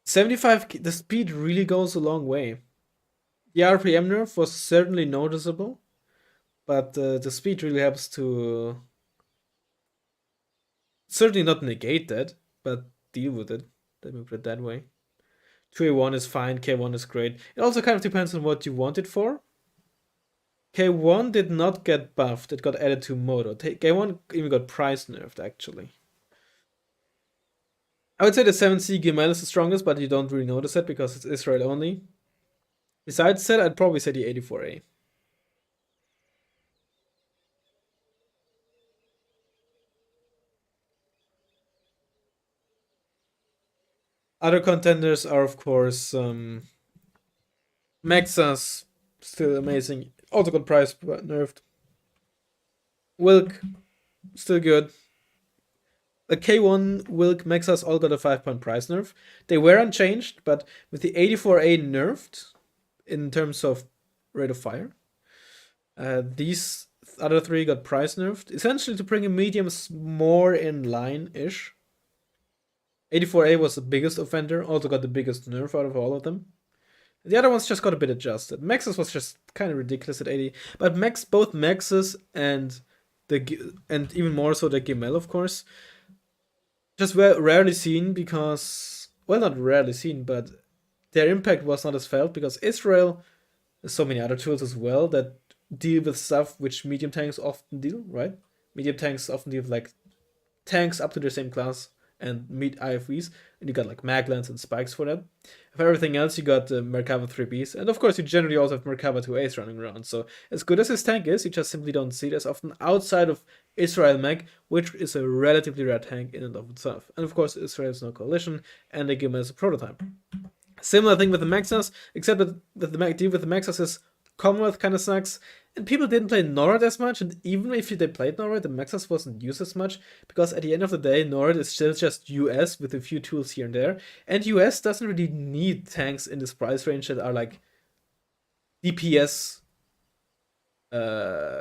75, the speed really goes a long way. The RPM nerf was certainly noticeable, but the speed really helps to certainly not negate that, but deal with it. Let me put it that way. 2A1 is fine, K1 is great. It also kind of depends on what you want it for. K1 did not get buffed, it got added to Modo. K1 even got price nerfed, actually. I would say the 7C Gimel is the strongest, but you don't really notice it because it's Israel only. Besides that, I'd probably say the 84A. Other contenders are, of course, Maxas, still amazing. Also got price nerfed. Wilk, still good. The K1, Wilk, Maxas all got a 5-point price nerf. They were unchanged, but with the 84A nerfed in terms of rate of fire, these other three got price nerfed, essentially to bring a mediums more in line-ish. 84A was the biggest offender, also got the biggest nerf out of all of them. The other ones just got a bit adjusted. Maxis was just kind of ridiculous at 80, but both Maxis and even more so the Gimel, of course, just were rarely seen because, well, not rarely seen, but their impact was not as felt because Israel has so many other tools as well that deal with stuff which medium tanks often deal, right? Medium tanks often deal with like tanks up to their same class and meet IFVs, and you got like Maglans and spikes for that. For everything else, you got Merkava 3Bs, and of course, you generally also have Merkava 2As running around. So, as good as this tank is, you just simply don't see it as often outside of Israel Mag, which is a relatively rare tank in and of itself. And of course, Israel is no coalition, and they give him as a prototype. Similar thing with the Maxas, except that the deal with the Maxas is Commonwealth kind of sucks, and people didn't play Norad as much, and even if they played Norad, the Maxus wasn't used as much, because at the end of the day, Norad is still just US with a few tools here and there, and US doesn't really need tanks in this price range that are like DPS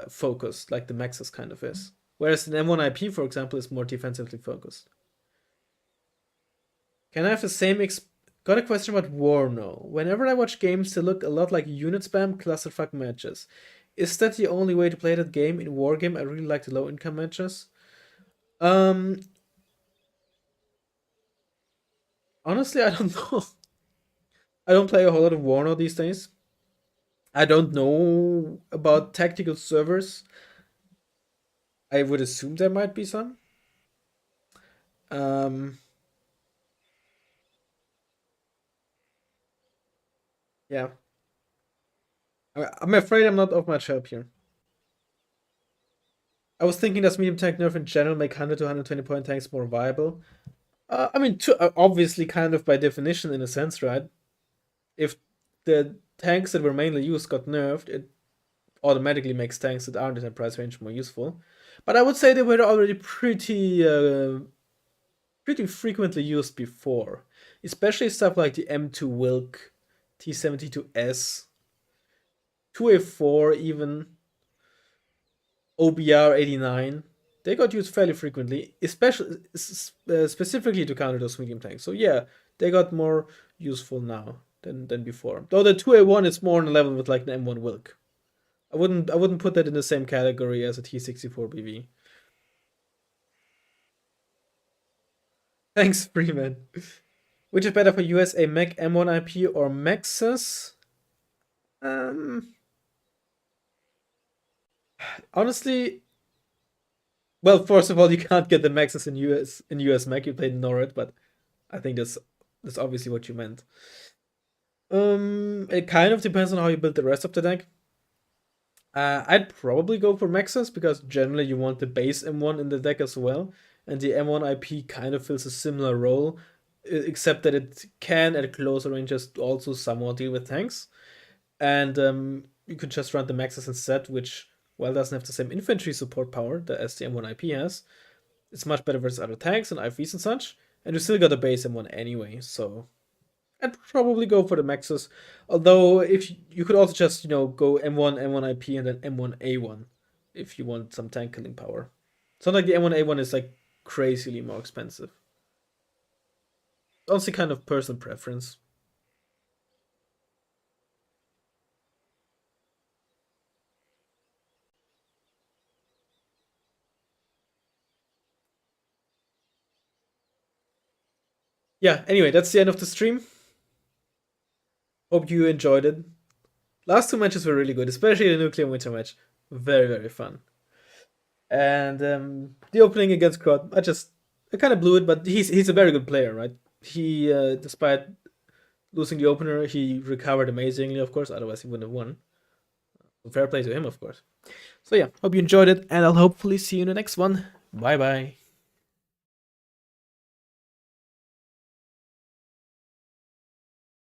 focused, like the Maxus kind of is. Whereas an M1 IP, for example, is more defensively focused. Can I have the same Got a question about war now. Whenever I watch games, they look a lot like unit spam clusterfuck matches. Is that the only way to play that game in Wargame? I really like the low income matches. Honestly, I don't know. I don't play a whole lot of War now these days. I don't know about tactical servers. I would assume there might be some. Yeah. I'm afraid I'm not of much help here. I was thinking, does medium tank nerf in general make 100 to 120 point tanks more viable? I mean, obviously, kind of by definition, in a sense, right? If the tanks that were mainly used got nerfed, it automatically makes tanks that aren't in that price range more useful. But I would say they were already pretty frequently used before, especially stuff like the M2 Wilk, T72S, 2A4 even, OBR 89. They got used fairly frequently, especially specifically to counter those medium tanks. So yeah, they got more useful now than before. Though the 2A1 is more on a level with like the M1 Wilk. I wouldn't put that in the same category as a T64BV. Thanks, Freeman. Which is better for US, a Mac M1 IP or Maxus? Honestly, well, first of all, you can't get the Maxus in US Mac. You played Norad, but I think that's obviously what you meant. It kind of depends on how you build the rest of the deck. I'd probably go for Maxus because generally you want the base M1 in the deck as well, and the M1 IP kind of fills a similar role, except that it can at closer ranges also somewhat deal with tanks. And you could just run the Maxus instead, which, well, doesn't have the same infantry support power that as the M1 IP has. It's much better versus other tanks and IVs and such, and you still got a base M1 anyway, so I'd probably go for the Maxus. Although if you could also just go M1 M1 IP and then M1 A1 if you want some tank killing power. It's not like the M1 A1 is like crazily more expensive. It's also kind of personal preference. Yeah, anyway, that's the end of the stream. Hope you enjoyed it. Last two matches were really good, especially the nuclear winter match. Very, very fun. And the opening against Crot, I kind of blew it, but he's a very good player, right? He, despite losing the opener, he recovered amazingly, of course. Otherwise, he wouldn't have won. Fair play to him, of course. So yeah, hope you enjoyed it, and I'll hopefully see you in the next one. Bye bye.